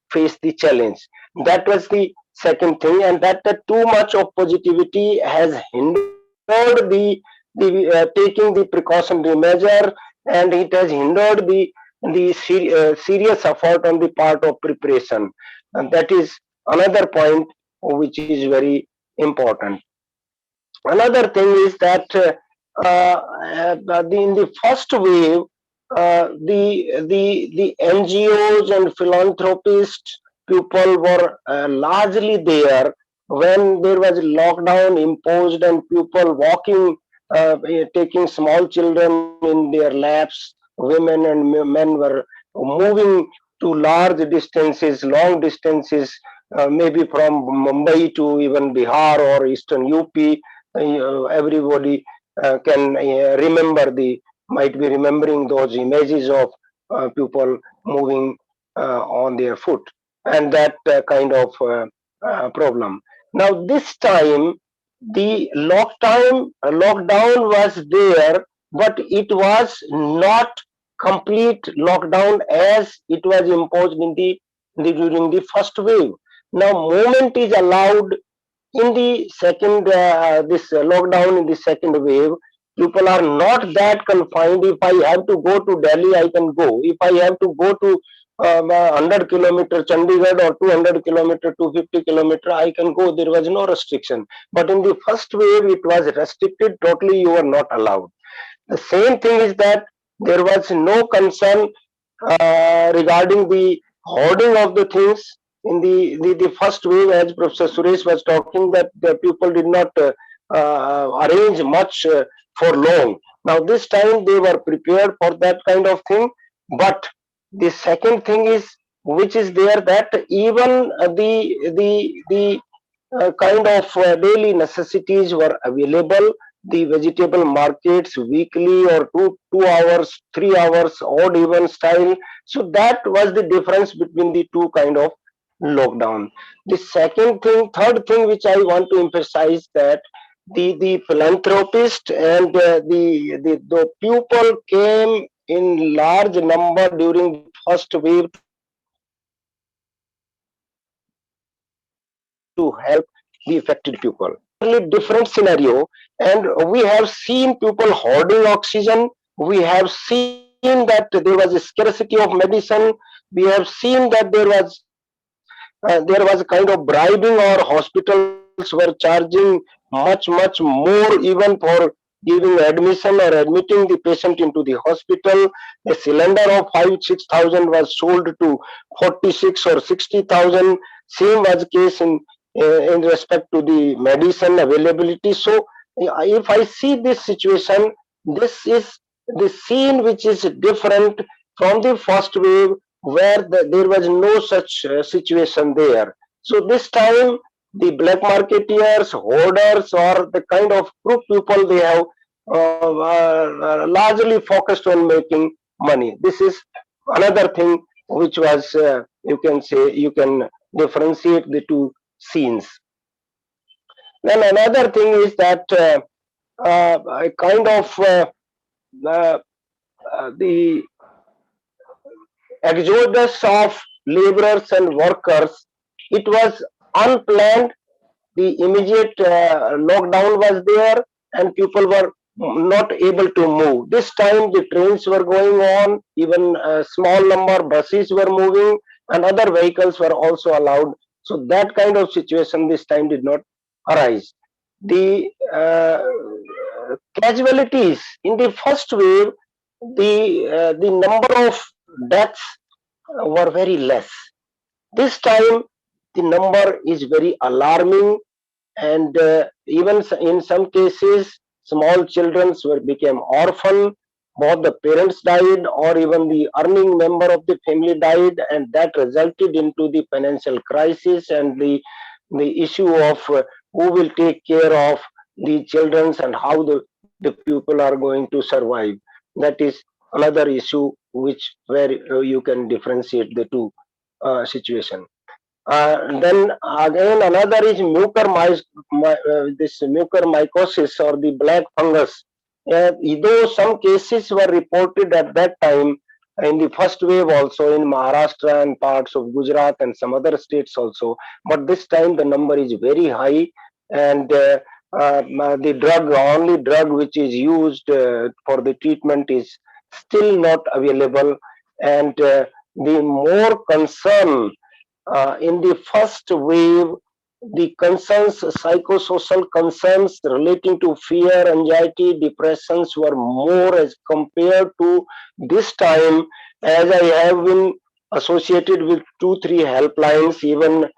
face the challenge. That was the second thing, and that too much of positivity has hindered the taking the precautionary measure, and it has hindered the serious effort on the part of preparation, and that is another point which is very important. Another thing is that in the first wave, the NGOs and philanthropists, people were largely there when there was lockdown imposed, and people walking, taking small children in their laps, women and men were moving to large distances, long distances, maybe from Mumbai to even Bihar or Eastern UP. Everybody can remember might be remembering those images of people moving on their foot, and that kind of problem. Now this time the lockdown was there, but it was not complete lockdown as it was imposed during the first wave. Now movement is allowed in the second, this lockdown in the second wave. People are not that confined. If I have to go to Delhi, I can go. If I have to go to 100 kilometer Chandigarh or 200 kilometer, 250 kilometer, I can go. There was no restriction. But in the first wave, it was restricted totally. You were not allowed. The same thing is that there was no concern regarding the hoarding of the things in the first wave, as Professor Suresh was talking, that the people did not arrange much for long. Now this time they were prepared for that kind of thing. But the second thing is, which is there, that even the kind of daily necessities were available. The vegetable markets weekly or 2 hours, 3 hours, odd even style. So that was the difference between the two kind of lockdown. The second thing, third thing which I want to emphasize, that the philanthropist and the people came in large number during the first wave to help the affected people. Totally different scenario, and we have seen people hoarding oxygen. We have seen that there was a scarcity of medicine. We have seen that there was a kind of bribing, or hospitals were charging much more even for giving admission or admitting the patient into the hospital. A cylinder of 5-6 thousand was sold to 46 or 60,000. Same was case in respect to the medicine availability. So if I see this situation, this is the scene which is different from the first wave, where there was no such situation there. So this time the black marketeers, hoarders, or the kind of group people, they have largely focused on making money. This is another thing which was, you can say, you can differentiate the two scenes. Then another thing is that a kind of uh, the exodus of laborers and workers, it was unplanned. The immediate lockdown was there, and people were not able to move. This time the trains were going on, even a small number buses were moving, and other vehicles were also allowed. So that kind of situation this time did not arise. The casualties in the first wave, the number of deaths were very less. This time the number is very alarming, and even in some cases small children became orphan. Both the parents died, or even the earning member of the family died, and that resulted into the financial crisis and the issue of who will take care of the children and how the people are going to survive. That is another issue which, where you can differentiate the two situation. Then again another is this mucormycosis, or the black fungus. Though some cases were reported at that time in the first wave also in Maharashtra and parts of Gujarat and some other states also, but this time the number is very high, and the only drug which is used for the treatment is still not available. And the more concern in the first wave, the concerns, psychosocial concerns relating to fear, anxiety, depressions were more as compared to this time, as I have been associated with 2-3 helplines. Even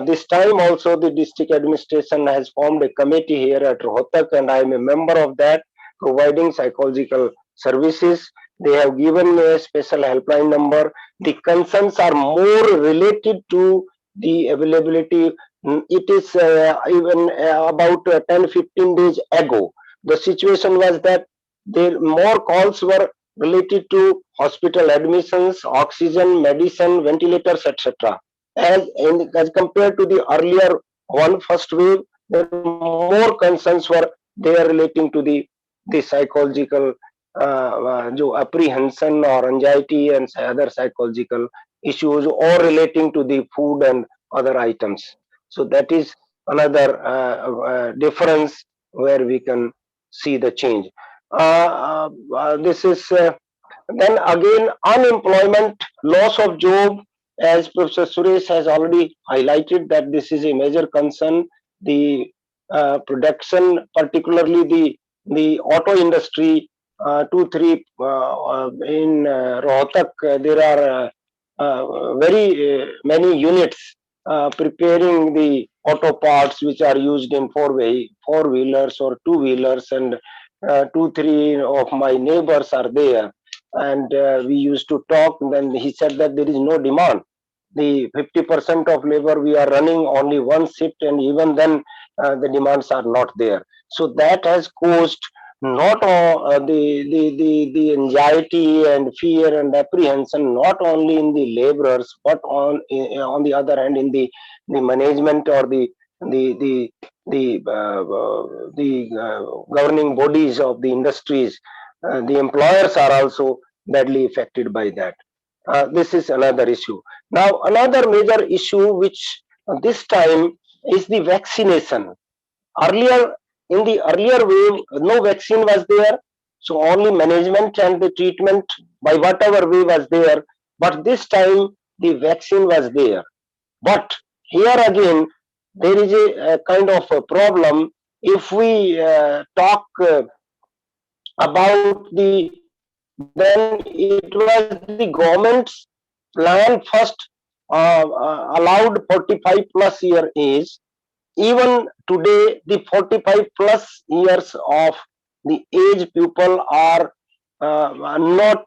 this time also the district administration has formed a committee here at Rohtak, and I am a member of that, providing psychological services. They have given me a special helpline number. The concerns are more related to the availability. It is even about 10-15 days ago. The situation was that there more calls were related to hospital admissions, oxygen, medicine, ventilators, etc. As compared to the earlier one, first wave, there more concerns were there relating to the psychological apprehension or anxiety and other psychological issues, or relating to the food and other items. So that is another difference where we can see the change. This is then again unemployment, loss of job, as Professor Suresh has already highlighted that this is a major concern. The production, particularly the auto industry, two, three in Rohtak, there are very many units preparing the auto parts which are used in four wheelers or two wheelers, and two, three of my neighbors are there, and we used to talk. Then he said that there is no demand. The 50% of labor we are running only one shift, and even then the demands are not there. So that has caused not the anxiety and fear and apprehension not only in the laborers but on the other hand in the management or the the the governing bodies of the industries. The employers are also badly affected by that. This is another issue. Now, another major issue which this time is the vaccination. Earlier, in the earlier wave, no vaccine was there, so only management and the treatment by whatever way was there. But this time, the vaccine was there. But here again, there is a kind of a problem. If we talk about then it was the government's plan first allowed 45 plus year age. Even today, the 45 plus years of the age people are not,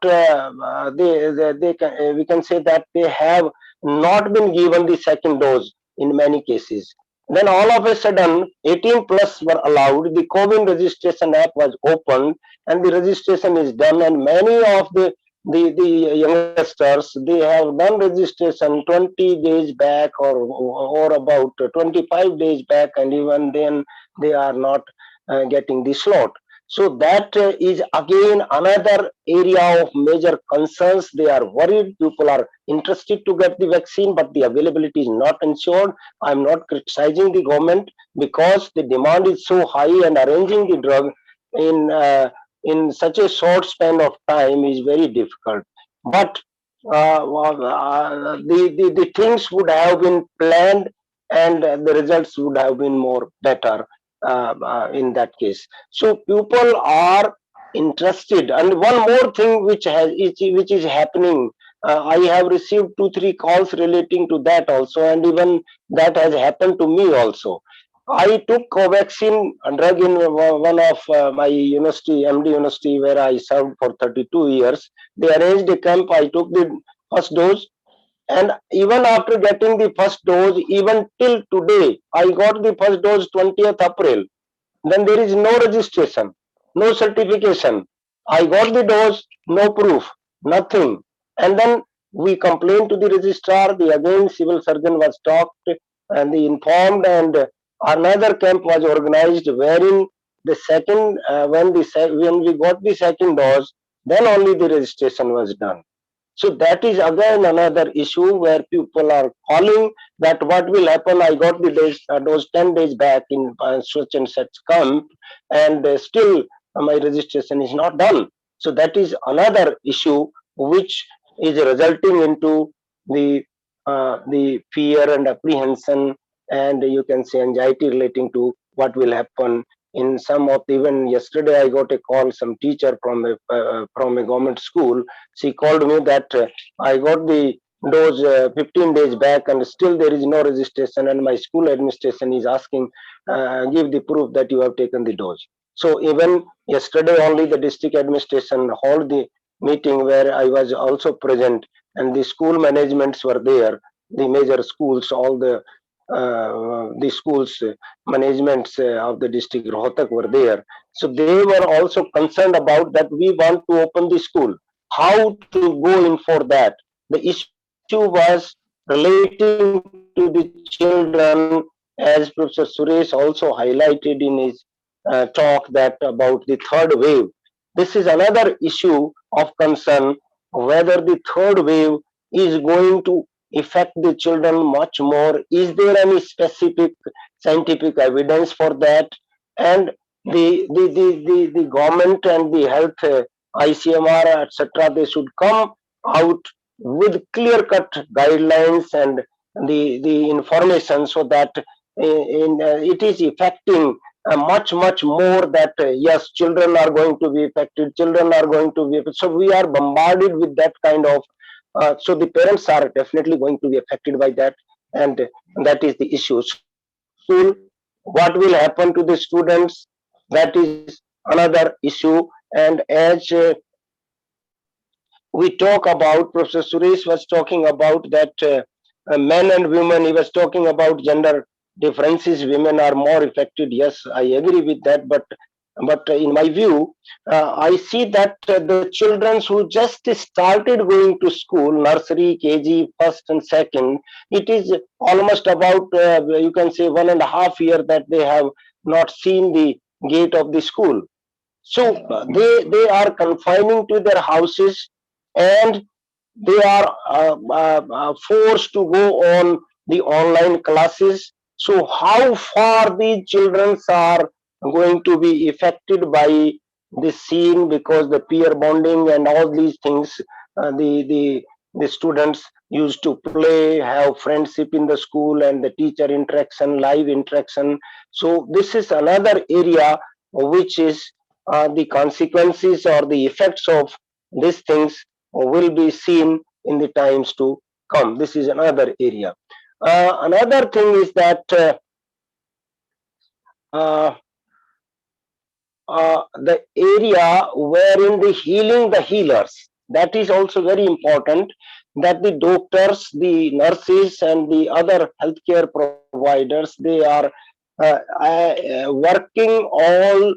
we can say that they have not been given the second dose in many cases. Then all of a sudden, 18 plus were allowed. The COVID registration app was opened, and the registration is done. And many of the youngsters, they have done registration 20 days back or about 25 days back, and even then they are not getting the slot. So that is again another area of major concerns. They are worried. People are interested to get the vaccine, but the availability is not ensured. I'm not criticizing the government because the demand is so high, and arranging the drug in such a short span of time is very difficult. But the things would have been planned, and the results would have been more better in that case. So people are interested. And one more thing which is happening, I have received 2-3 calls relating to that also, and even that has happened to me also. I took Covaxin drug in one of my university, MD university, where I served for 32 years. They arranged a camp. I took the first dose, and even after getting the first dose, even till today, I got the first dose 20th April. Then there is no registration, no certification. I got the dose, no proof, nothing. And then we complained to the registrar. The again civil surgeon was talked and they informed, and another camp was organized wherein the second when we got the second dose, then only the registration was done. So that is again another issue where people are calling that what will happen. I got the dose 10 days back in such and such camp, and still my registration is not done. So that is another issue which is resulting into the fear and apprehension, and you can say anxiety relating to what will happen. In some of even yesterday, I got a call, some teacher from a government school. She called me that I got the dose 15 days back, and still there is no registration, and my school administration is asking, give the proof that you have taken the dose. So even yesterday only the district administration held the meeting where I was also present, and the school managements were there, the major schools, all the schools managements of the district Rohtak were there. So they were also concerned about that we want to open the school. How to go in for that? The issue was relating to the children, as Professor Suresh also highlighted in his talk that about the third wave. This is another issue of concern, whether the third wave is going to affect the children much more. Is there any specific scientific evidence for that? And the government and the health ICMR, etc., they should come out with clear-cut guidelines and the information, so that it is affecting much more, that yes, children are going to be affected, children are going to be affected. So we are bombarded with that kind of, so the parents are definitely going to be affected by that, and that is the issue. School, what will happen to the students, that is another issue. And as we talk about, Professor Suresh was talking about that men and women, he was talking about gender differences, women are more affected. Yes, I agree with that, but in my view, I see that the children who just started going to school, nursery, KG, first and second, it is almost about, you can say, 1.5 years that they have not seen the gate of the school. So they are confining to their houses, and they are forced to go on the online classes. So how far the children are going to be affected by this scene, because the peer bonding and all these things, the students used to play, have friendship in the school, and the teacher interaction, live interaction. So this is another area which is the consequences or the effects of these things will be seen in the times to come. This is another area. Another thing is that uh, the area wherein the healing the healers, that is also very important, that the doctors, the nurses, and the other healthcare providers, they are working all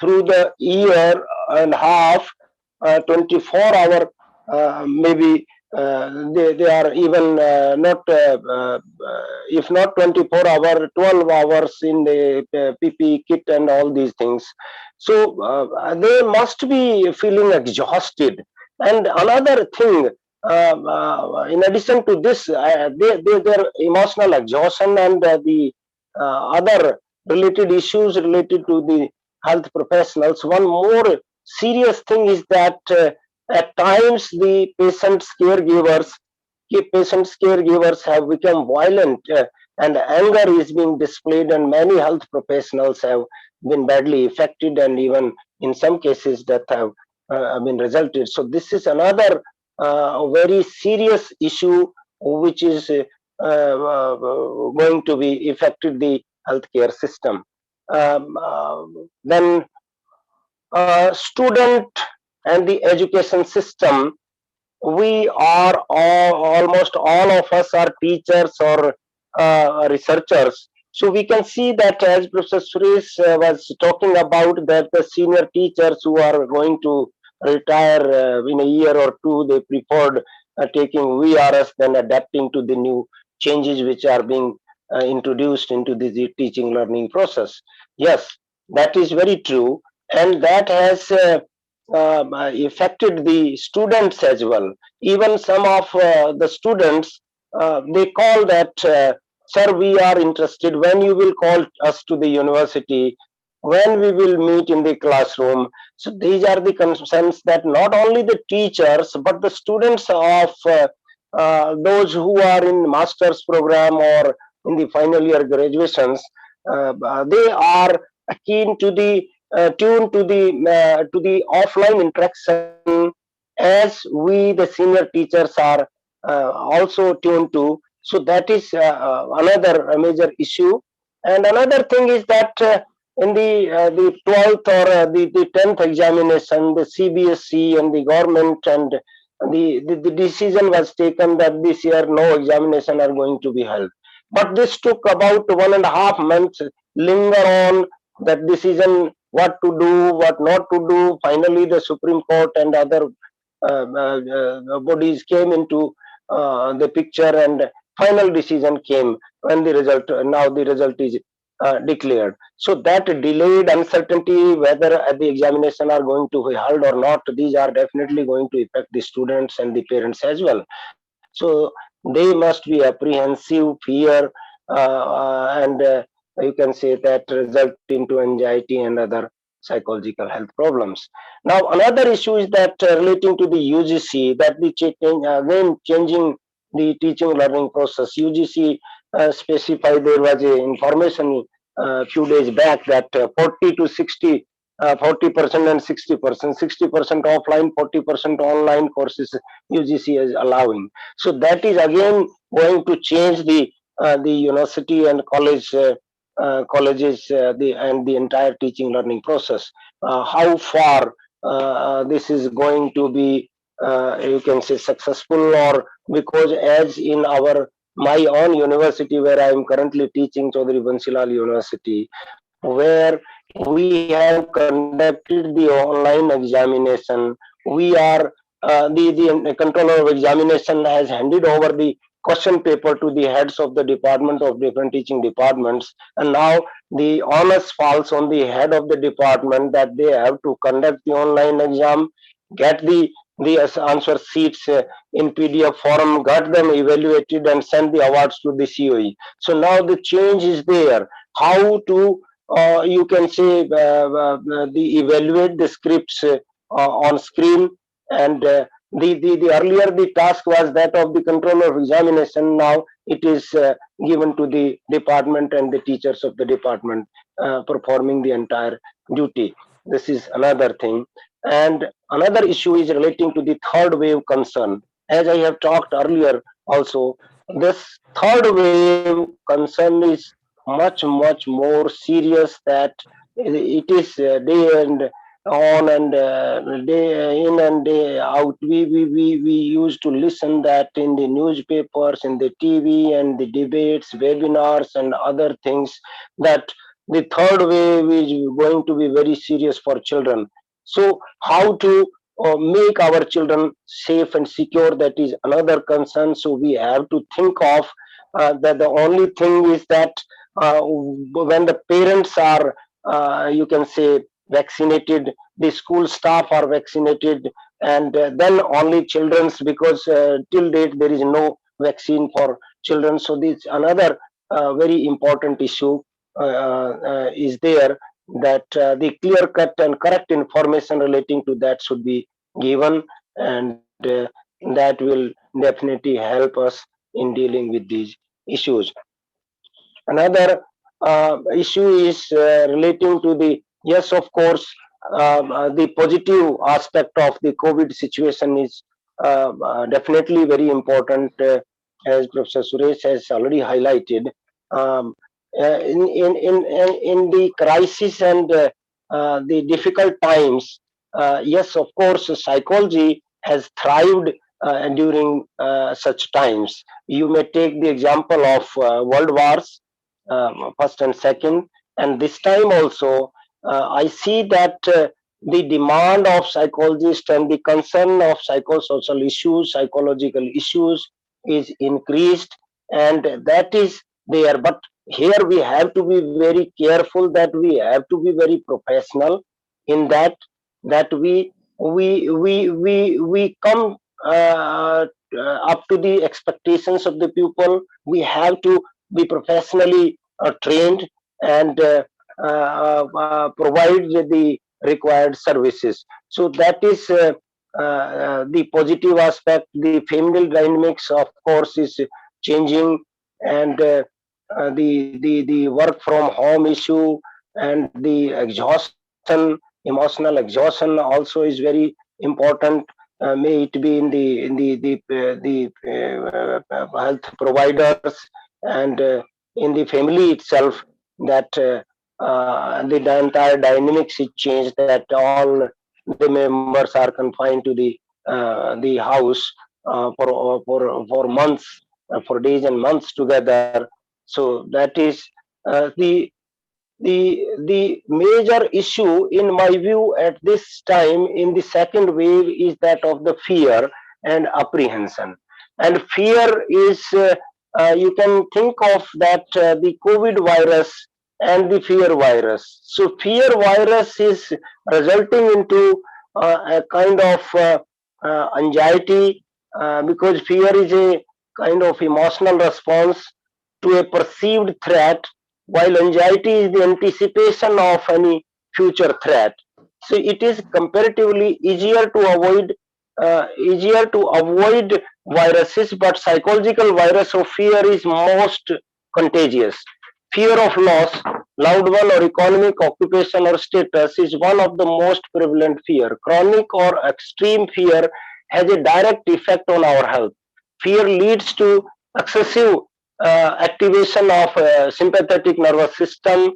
through the year and half, 24 hour, maybe they are even not, if not 24 hour, 12 hours in the PPE kit and all these things. So they must be feeling exhausted. And another thing, in addition to this, their emotional exhaustion and the other related issues related to the health professionals. One more serious thing is that at times the patients caregivers have become violent, and anger is being displayed, and many health professionals have been badly affected, and even in some cases death have been resulted. So this is another very serious issue which is going to be affected the healthcare system. Then student and the education system, we are almost all of us are teachers or researchers. So we can see that, as Professor Suresh was talking about, that the senior teachers who are going to retire in a year or two, they preferred taking VRS than adapting to the new changes which are being introduced into the teaching learning process. Yes, that is very true, and that has affected the students as well. Even some of the students, they call that, sir, we are interested when you will call us to the university, when we will meet in the classroom. So these are the concerns that not only the teachers but the students of those who are in master's program or in the final year graduations, they are keen to the tuned to the offline interaction, as we the senior teachers are also tuned to. So that is another major issue. And another thing is that in the 12th or the 10th examination, the CBSE and the government and the decision was taken that this year no examination are going to be held. But this took about 1.5 months, linger on that decision, what to do, what not to do. Finally, the Supreme Court and other bodies came into the picture, and final decision came when the result, now the result is declared. So that delayed uncertainty whether the examination are going to be held or not, these are definitely going to affect the students and the parents as well. So they must be apprehensive, fear, and you can say that result into anxiety and other psychological health problems. Now, another issue is that relating to the UGC, that the again changing the teaching learning process. UGC specified, there was a information a few days back that 40 to 60, 40% and 60%, 60% offline, 40% online courses UGC is allowing. So that is again going to change the university and colleges and the entire teaching learning process. How far this is going to be, you can say, successful, or because as in my own university where I am currently teaching, Chaudhary Bansilal University, where we have conducted the online examination. We are the controller of examination has handed over the question paper to the heads of the department of different teaching departments, and now the onus falls on the head of the department that they have to conduct the online exam, get the answer sheets in PDF form, get them evaluated and send the awards to the COE. So now the change is there. How to you can say the evaluate the scripts on screen, and the earlier the task was that of the controller of examination. Now it is given to the department and the teachers of the department performing the entire duty. This is another thing. And another issue is relating to the third wave concern. As I have talked earlier also, this third wave concern is much more serious, that it is day and on and day in and day out. We used to listen that in the newspapers, in the TV, and the debates, webinars, and other things, that the third wave is going to be very serious for children. So how to make our children safe and secure, that is another concern. So we have to think of that the only thing is that when the parents are, you can say, vaccinated, the school staff are vaccinated, and then only children's, because till date there is no vaccine for children. So this another very important issue is there, that the clear cut and correct information relating to that should be given, and that will definitely help us in dealing with these issues. Another issue is relating to the, yes, of course, the positive aspect of the COVID situation is definitely very important, as Professor Suresh has already highlighted. Um, in the crisis and the difficult times, yes, of course, psychology has thrived during such times. You may take the example of world wars, first and second, and this time also I see that the demand of psychologists and the concern of psychosocial issues, psychological issues is increased, and that is there. But here we have to be very careful, that we have to be very professional in that we come up to the expectations of the pupil. We have to be professionally trained and provide the required services. So that is the positive aspect. The family dynamics, of course, is changing, and the work from home issue and the exhaustion, emotional exhaustion also is very important. May it be in the health providers and in the family itself, that the entire dynamics is changed, that all the members are confined to the house for months, for days and months together. So that is the major issue in my view at this time in the second wave is that of the fear and apprehension. And fear is, you can think of that the COVID virus and the fear virus. So fear virus is resulting into a kind of anxiety, because fear is a kind of emotional response to a perceived threat while anxiety is the anticipation of any future threat. So it is comparatively easier to avoid viruses, but psychological virus of fear is most contagious. Fear of loss, loved one or economic occupation or status is one of the most prevalent fear. Chronic or extreme fear has a direct effect on our health. Fear leads to excessive activation of sympathetic nervous system,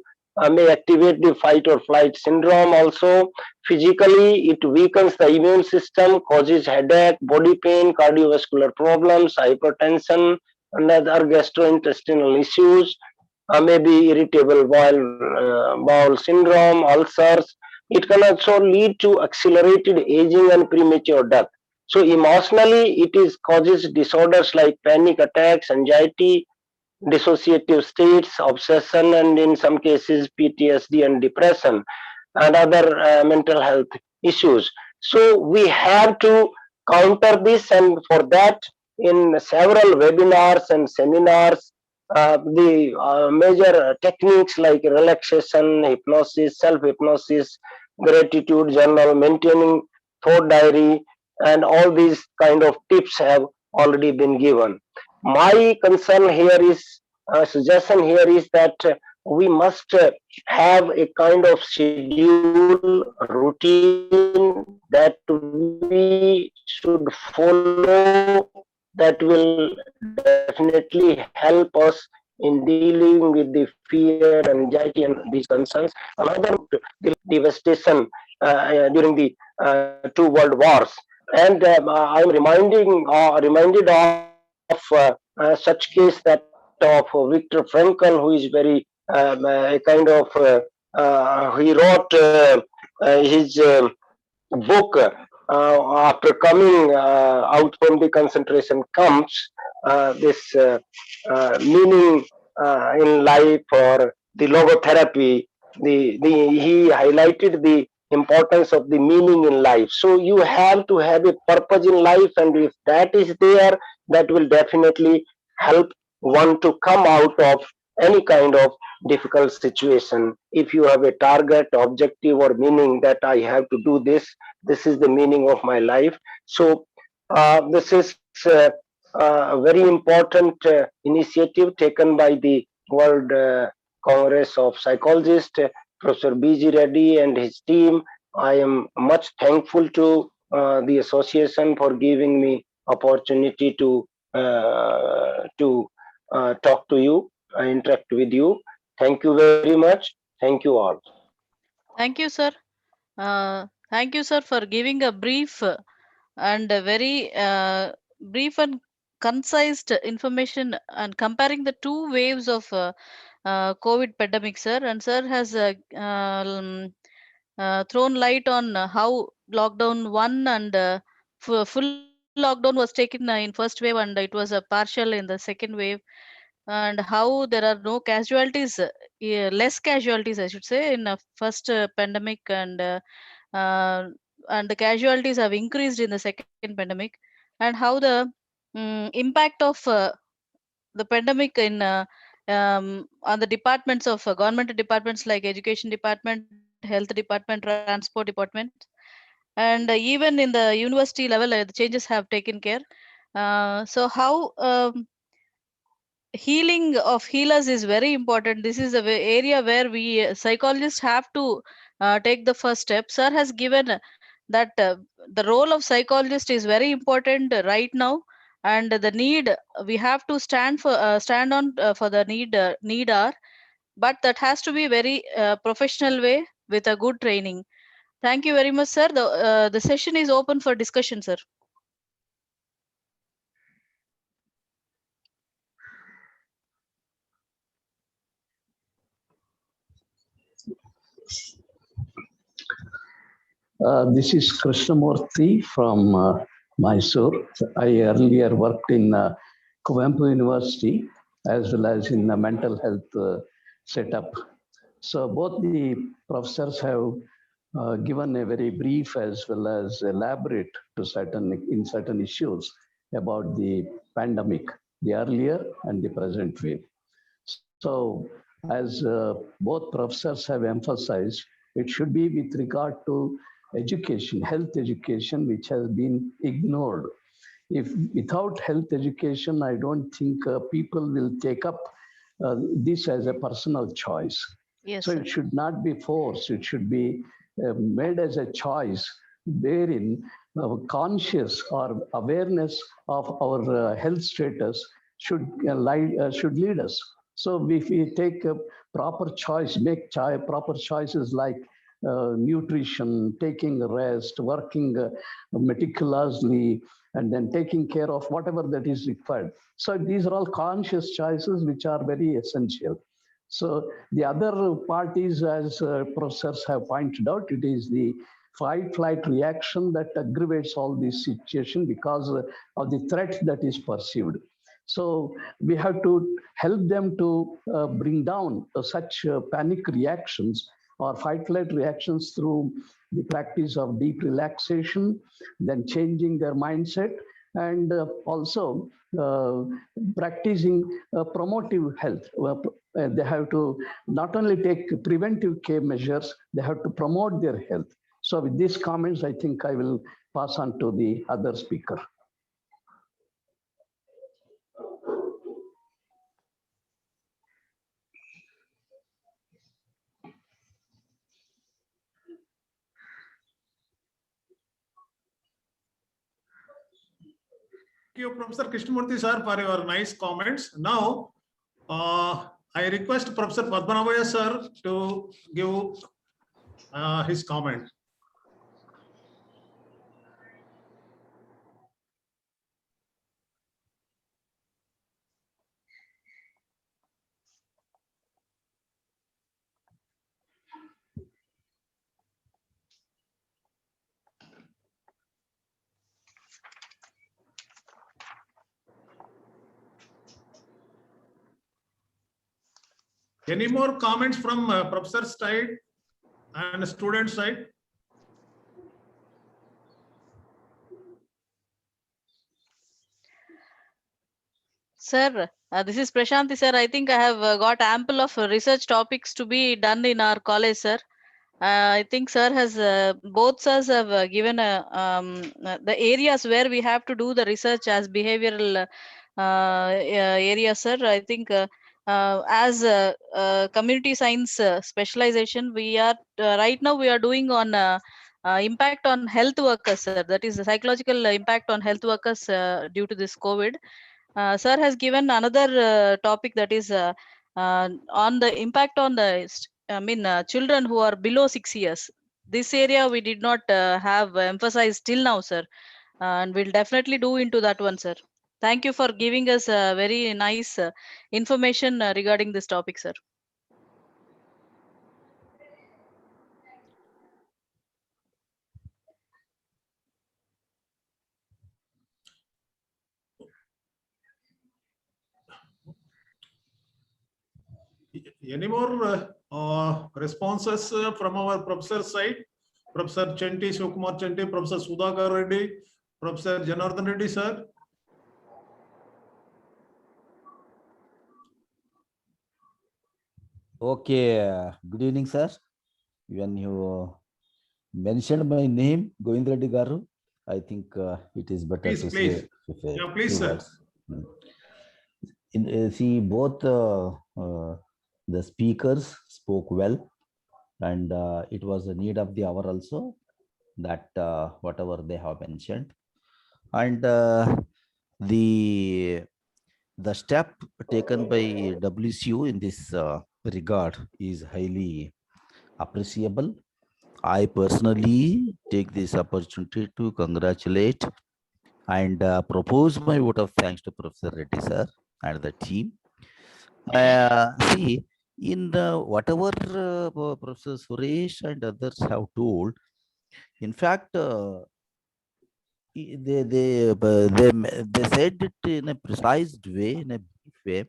may activate the fight or flight syndrome also. Physically, it weakens the immune system, causes headache, body pain, cardiovascular problems, hypertension, and other gastrointestinal issues, maybe irritable bowel syndrome, ulcers. It can also lead to accelerated aging and premature death. So emotionally, it is causes disorders like panic attacks, anxiety, dissociative states, obsession, and in some cases PTSD and depression and other mental health issues. So we have to counter this, and for that, in several webinars and seminars, the major techniques like relaxation, hypnosis, self-hypnosis, gratitude journal, maintaining thought diary, and all these kind of tips have already been given. My concern here is, suggestion here is that we must have a kind of schedule, routine that we should follow that will definitely help us in dealing with the fear, anxiety, and these concerns. Another, the devastation during the two world wars. And I'm reminded of such case that of Viktor Frankl, who is very a kind of he wrote his book after coming out from the concentration camps, this meaning in life or the logotherapy, he highlighted the importance of the meaning in life. So you have to have a purpose in life, and if that is there, that will definitely help one to come out of any kind of difficult situation. If you have a target, objective, or meaning that I have to do this, this is the meaning of my life. So this is a very important initiative taken by the World Congress of Psychologists, Professor B.G. Reddy and his team. I am much thankful to the association for giving me opportunity to talk to you, interact with you. Thank you very much. Thank you all.
Thank you, sir. Thank you, sir, for giving a brief and a very brief and concise information and comparing the two waves of COVID pandemic, sir. And sir has thrown light on how lockdown one and full lockdown was taken in first wave, and it was a partial in the second wave, and how there are no casualties, less casualties, I should say, in first pandemic, uh, and the casualties have increased in the second pandemic, and how the impact of the pandemic in on the departments of government departments like education department, health department, transport department, and even in the university level, the changes have taken care. So how healing of healers is very important. This is a area where we psychologists have to take the first step. Sir has given that the role of psychologist is very important right now, and the need we have to stand on for the need are, but that has to be very professional way with a good training. Thank you very much, sir. The session is open for discussion, sir.
This is Krishnamurthy from Mysore. I earlier worked in Kuvempu University as well as in the mental health setup. So both the professors have given a very brief as well as elaborate to certain issues about the pandemic, the earlier and the present wave. So as both professors have emphasized, it should be with regard to education, health education, which has been ignored. If without health education, I don't think people will take up this as a personal choice.
Yes,
So
sir.
it should not be forced. It should be made as a choice wherein conscious or awareness of our health status should lead us. So if we take a proper choice, make proper choices like nutrition, taking rest, working meticulously, and then taking care of whatever that is required. So these are all conscious choices which are very essential. So the other part is, as professors have pointed out, it is the fight-flight reaction that aggravates all this situation because of the threat that is perceived. So we have to help them to bring down such panic reactions or fight-flight reactions through the practice of deep relaxation, then changing their mindset, and also practicing promotive health. They have to not only take preventive care measures, they have to promote their health. So with these comments, I think I will pass on to the other speaker.
Thank you, Professor Krishnamurthy sir, for your nice comments. Now, I request Professor Padmanabhaya sir to give his comment. Any more comments from professor's side and student side?
Sir, this is Prashanti, sir. I think I have got ample of research topics to be done in our college, sir. I think sir has, both sirs have given the areas where we have to do the research as behavioral areas, sir. I think as community science specialization, we are right now we are doing on impact on health workers, sir. That is the psychological impact on health workers due to this COVID. Sir has given another topic, that is on the impact on the children who are below 6 years. This area we did not have emphasized till now, sir, and we'll definitely do into that one, sir. Thank you for giving us very nice information regarding this topic, sir.
Any more responses from our professor side? Professor Chanti, Shivakumar Chanti, Professor Sudhakar Reddy, Professor Janardhan Reddy, sir.
Okay, good evening, sir. When you mentioned my name, Govind Reddy Garu, I think it is better
Please,
to
please.
say with
Yeah, please,
few
sir.
words. See, both the speakers spoke well, and it was a need of the hour also that whatever they have mentioned, and the step taken by WCU in this regard is highly appreciable. I personally take this opportunity to congratulate and propose my vote of thanks to Professor Reddy sir and the team. See, in the whatever Professor Suresh and others have told, in fact, they said it in a precise way, in a brief way,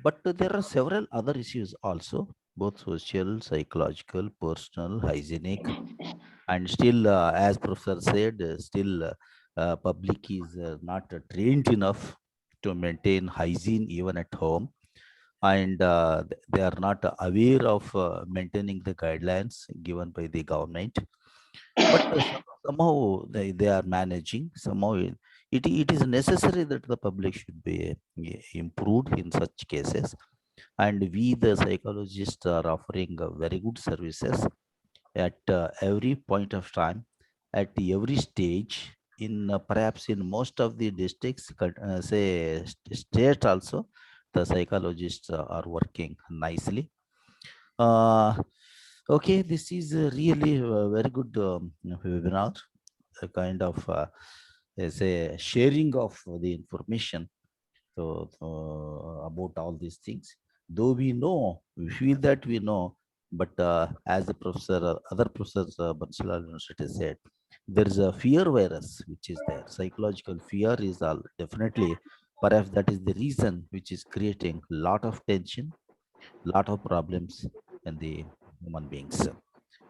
but there are several other issues also, both social, psychological, personal, hygienic, and still, as Professor said, still public is not trained enough to maintain hygiene even at home. and they are not aware of maintaining the guidelines given by the government. But somehow they are managing. Somehow it is necessary that the public should be improved in such cases. And we, the psychologists, are offering very good services at every point of time, at every stage, in perhaps in most of the districts, say state also, the psychologists are working nicely. Okay, this is really a very good webinar, a kind of say sharing of the information about all these things. Though we know, we feel that we know, but as the professor, other professors, Bansal University said, there is a fear virus which is there. Psychological fear is all definitely, perhaps that is the reason which is creating a lot of tension, lot of problems in the human beings.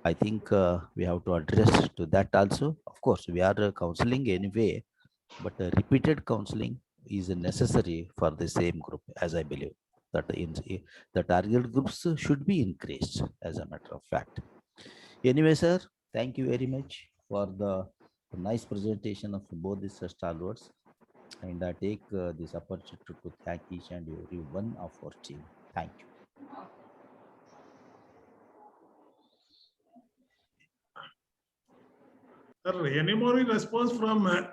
I think we have to address to that also. Of course, we are counseling anyway, but repeated counseling is necessary for the same group, as I believe that the target groups should be increased, as a matter of fact. Anyway, sir, thank you very much for the nice presentation of both these stalwarts, and I take this opportunity to thank each and every one of our team. Thank you.
Sir, any more response from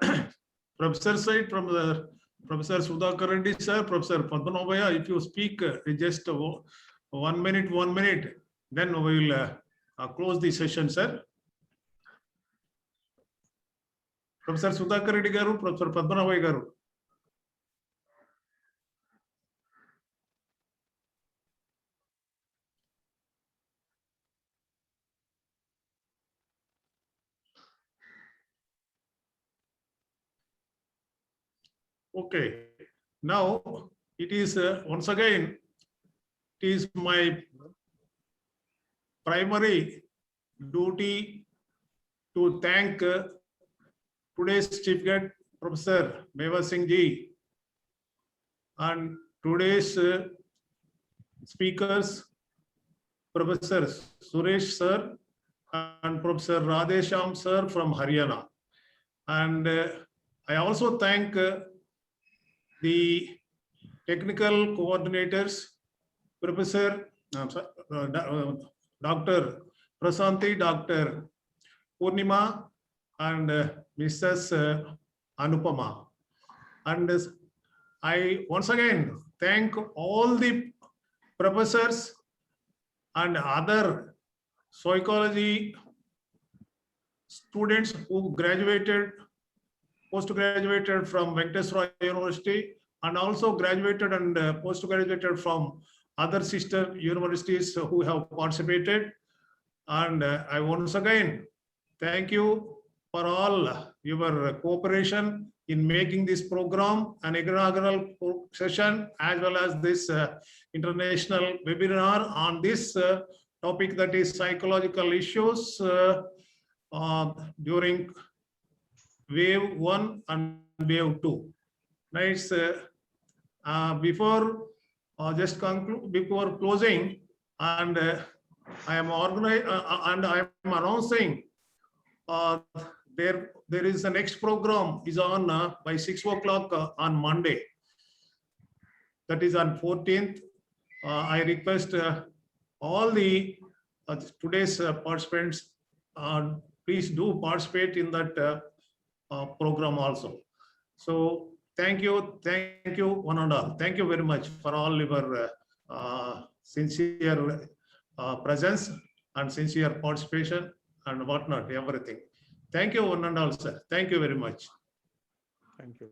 professor side, from the Professor Sudhakar Reddy sir, Professor Padmanabhaya? If you speak just 1 minute, then we will close the session, sir. Professor Sudhakar Reddy garu, Professor Padmanabhaya garu. Okay, now it is once again, it is my primary duty to thank today's chief guest, Professor Meva Singh ji, and today's speakers, Professor Suresh sir and Professor Radhesham sir from Haryana. And I also thank the technical coordinators, Professor Dr. Prasanthi, Dr. Purnima, and Mrs. Anupama. And I once again thank all the professors and other psychology students who graduated, post-graduated from Venkateswara University, and also graduated and post-graduated from other sister universities who have participated. And I once again thank you for all your cooperation in making this program an inaugural session, as well as this international webinar on this topic, that is psychological issues during wave 1 and wave 2. Nice. Before just conclude, before closing, and I am organizing and I am announcing there is the next program is on by 6 o'clock on Monday. That is on 14th. I request all the today's participants, please do participate in that program also. So thank you, one and all. Thank you very much for all your sincere presence and sincere participation and whatnot, everything. Thank you, one and all, sir. Thank you very much.
Thank you.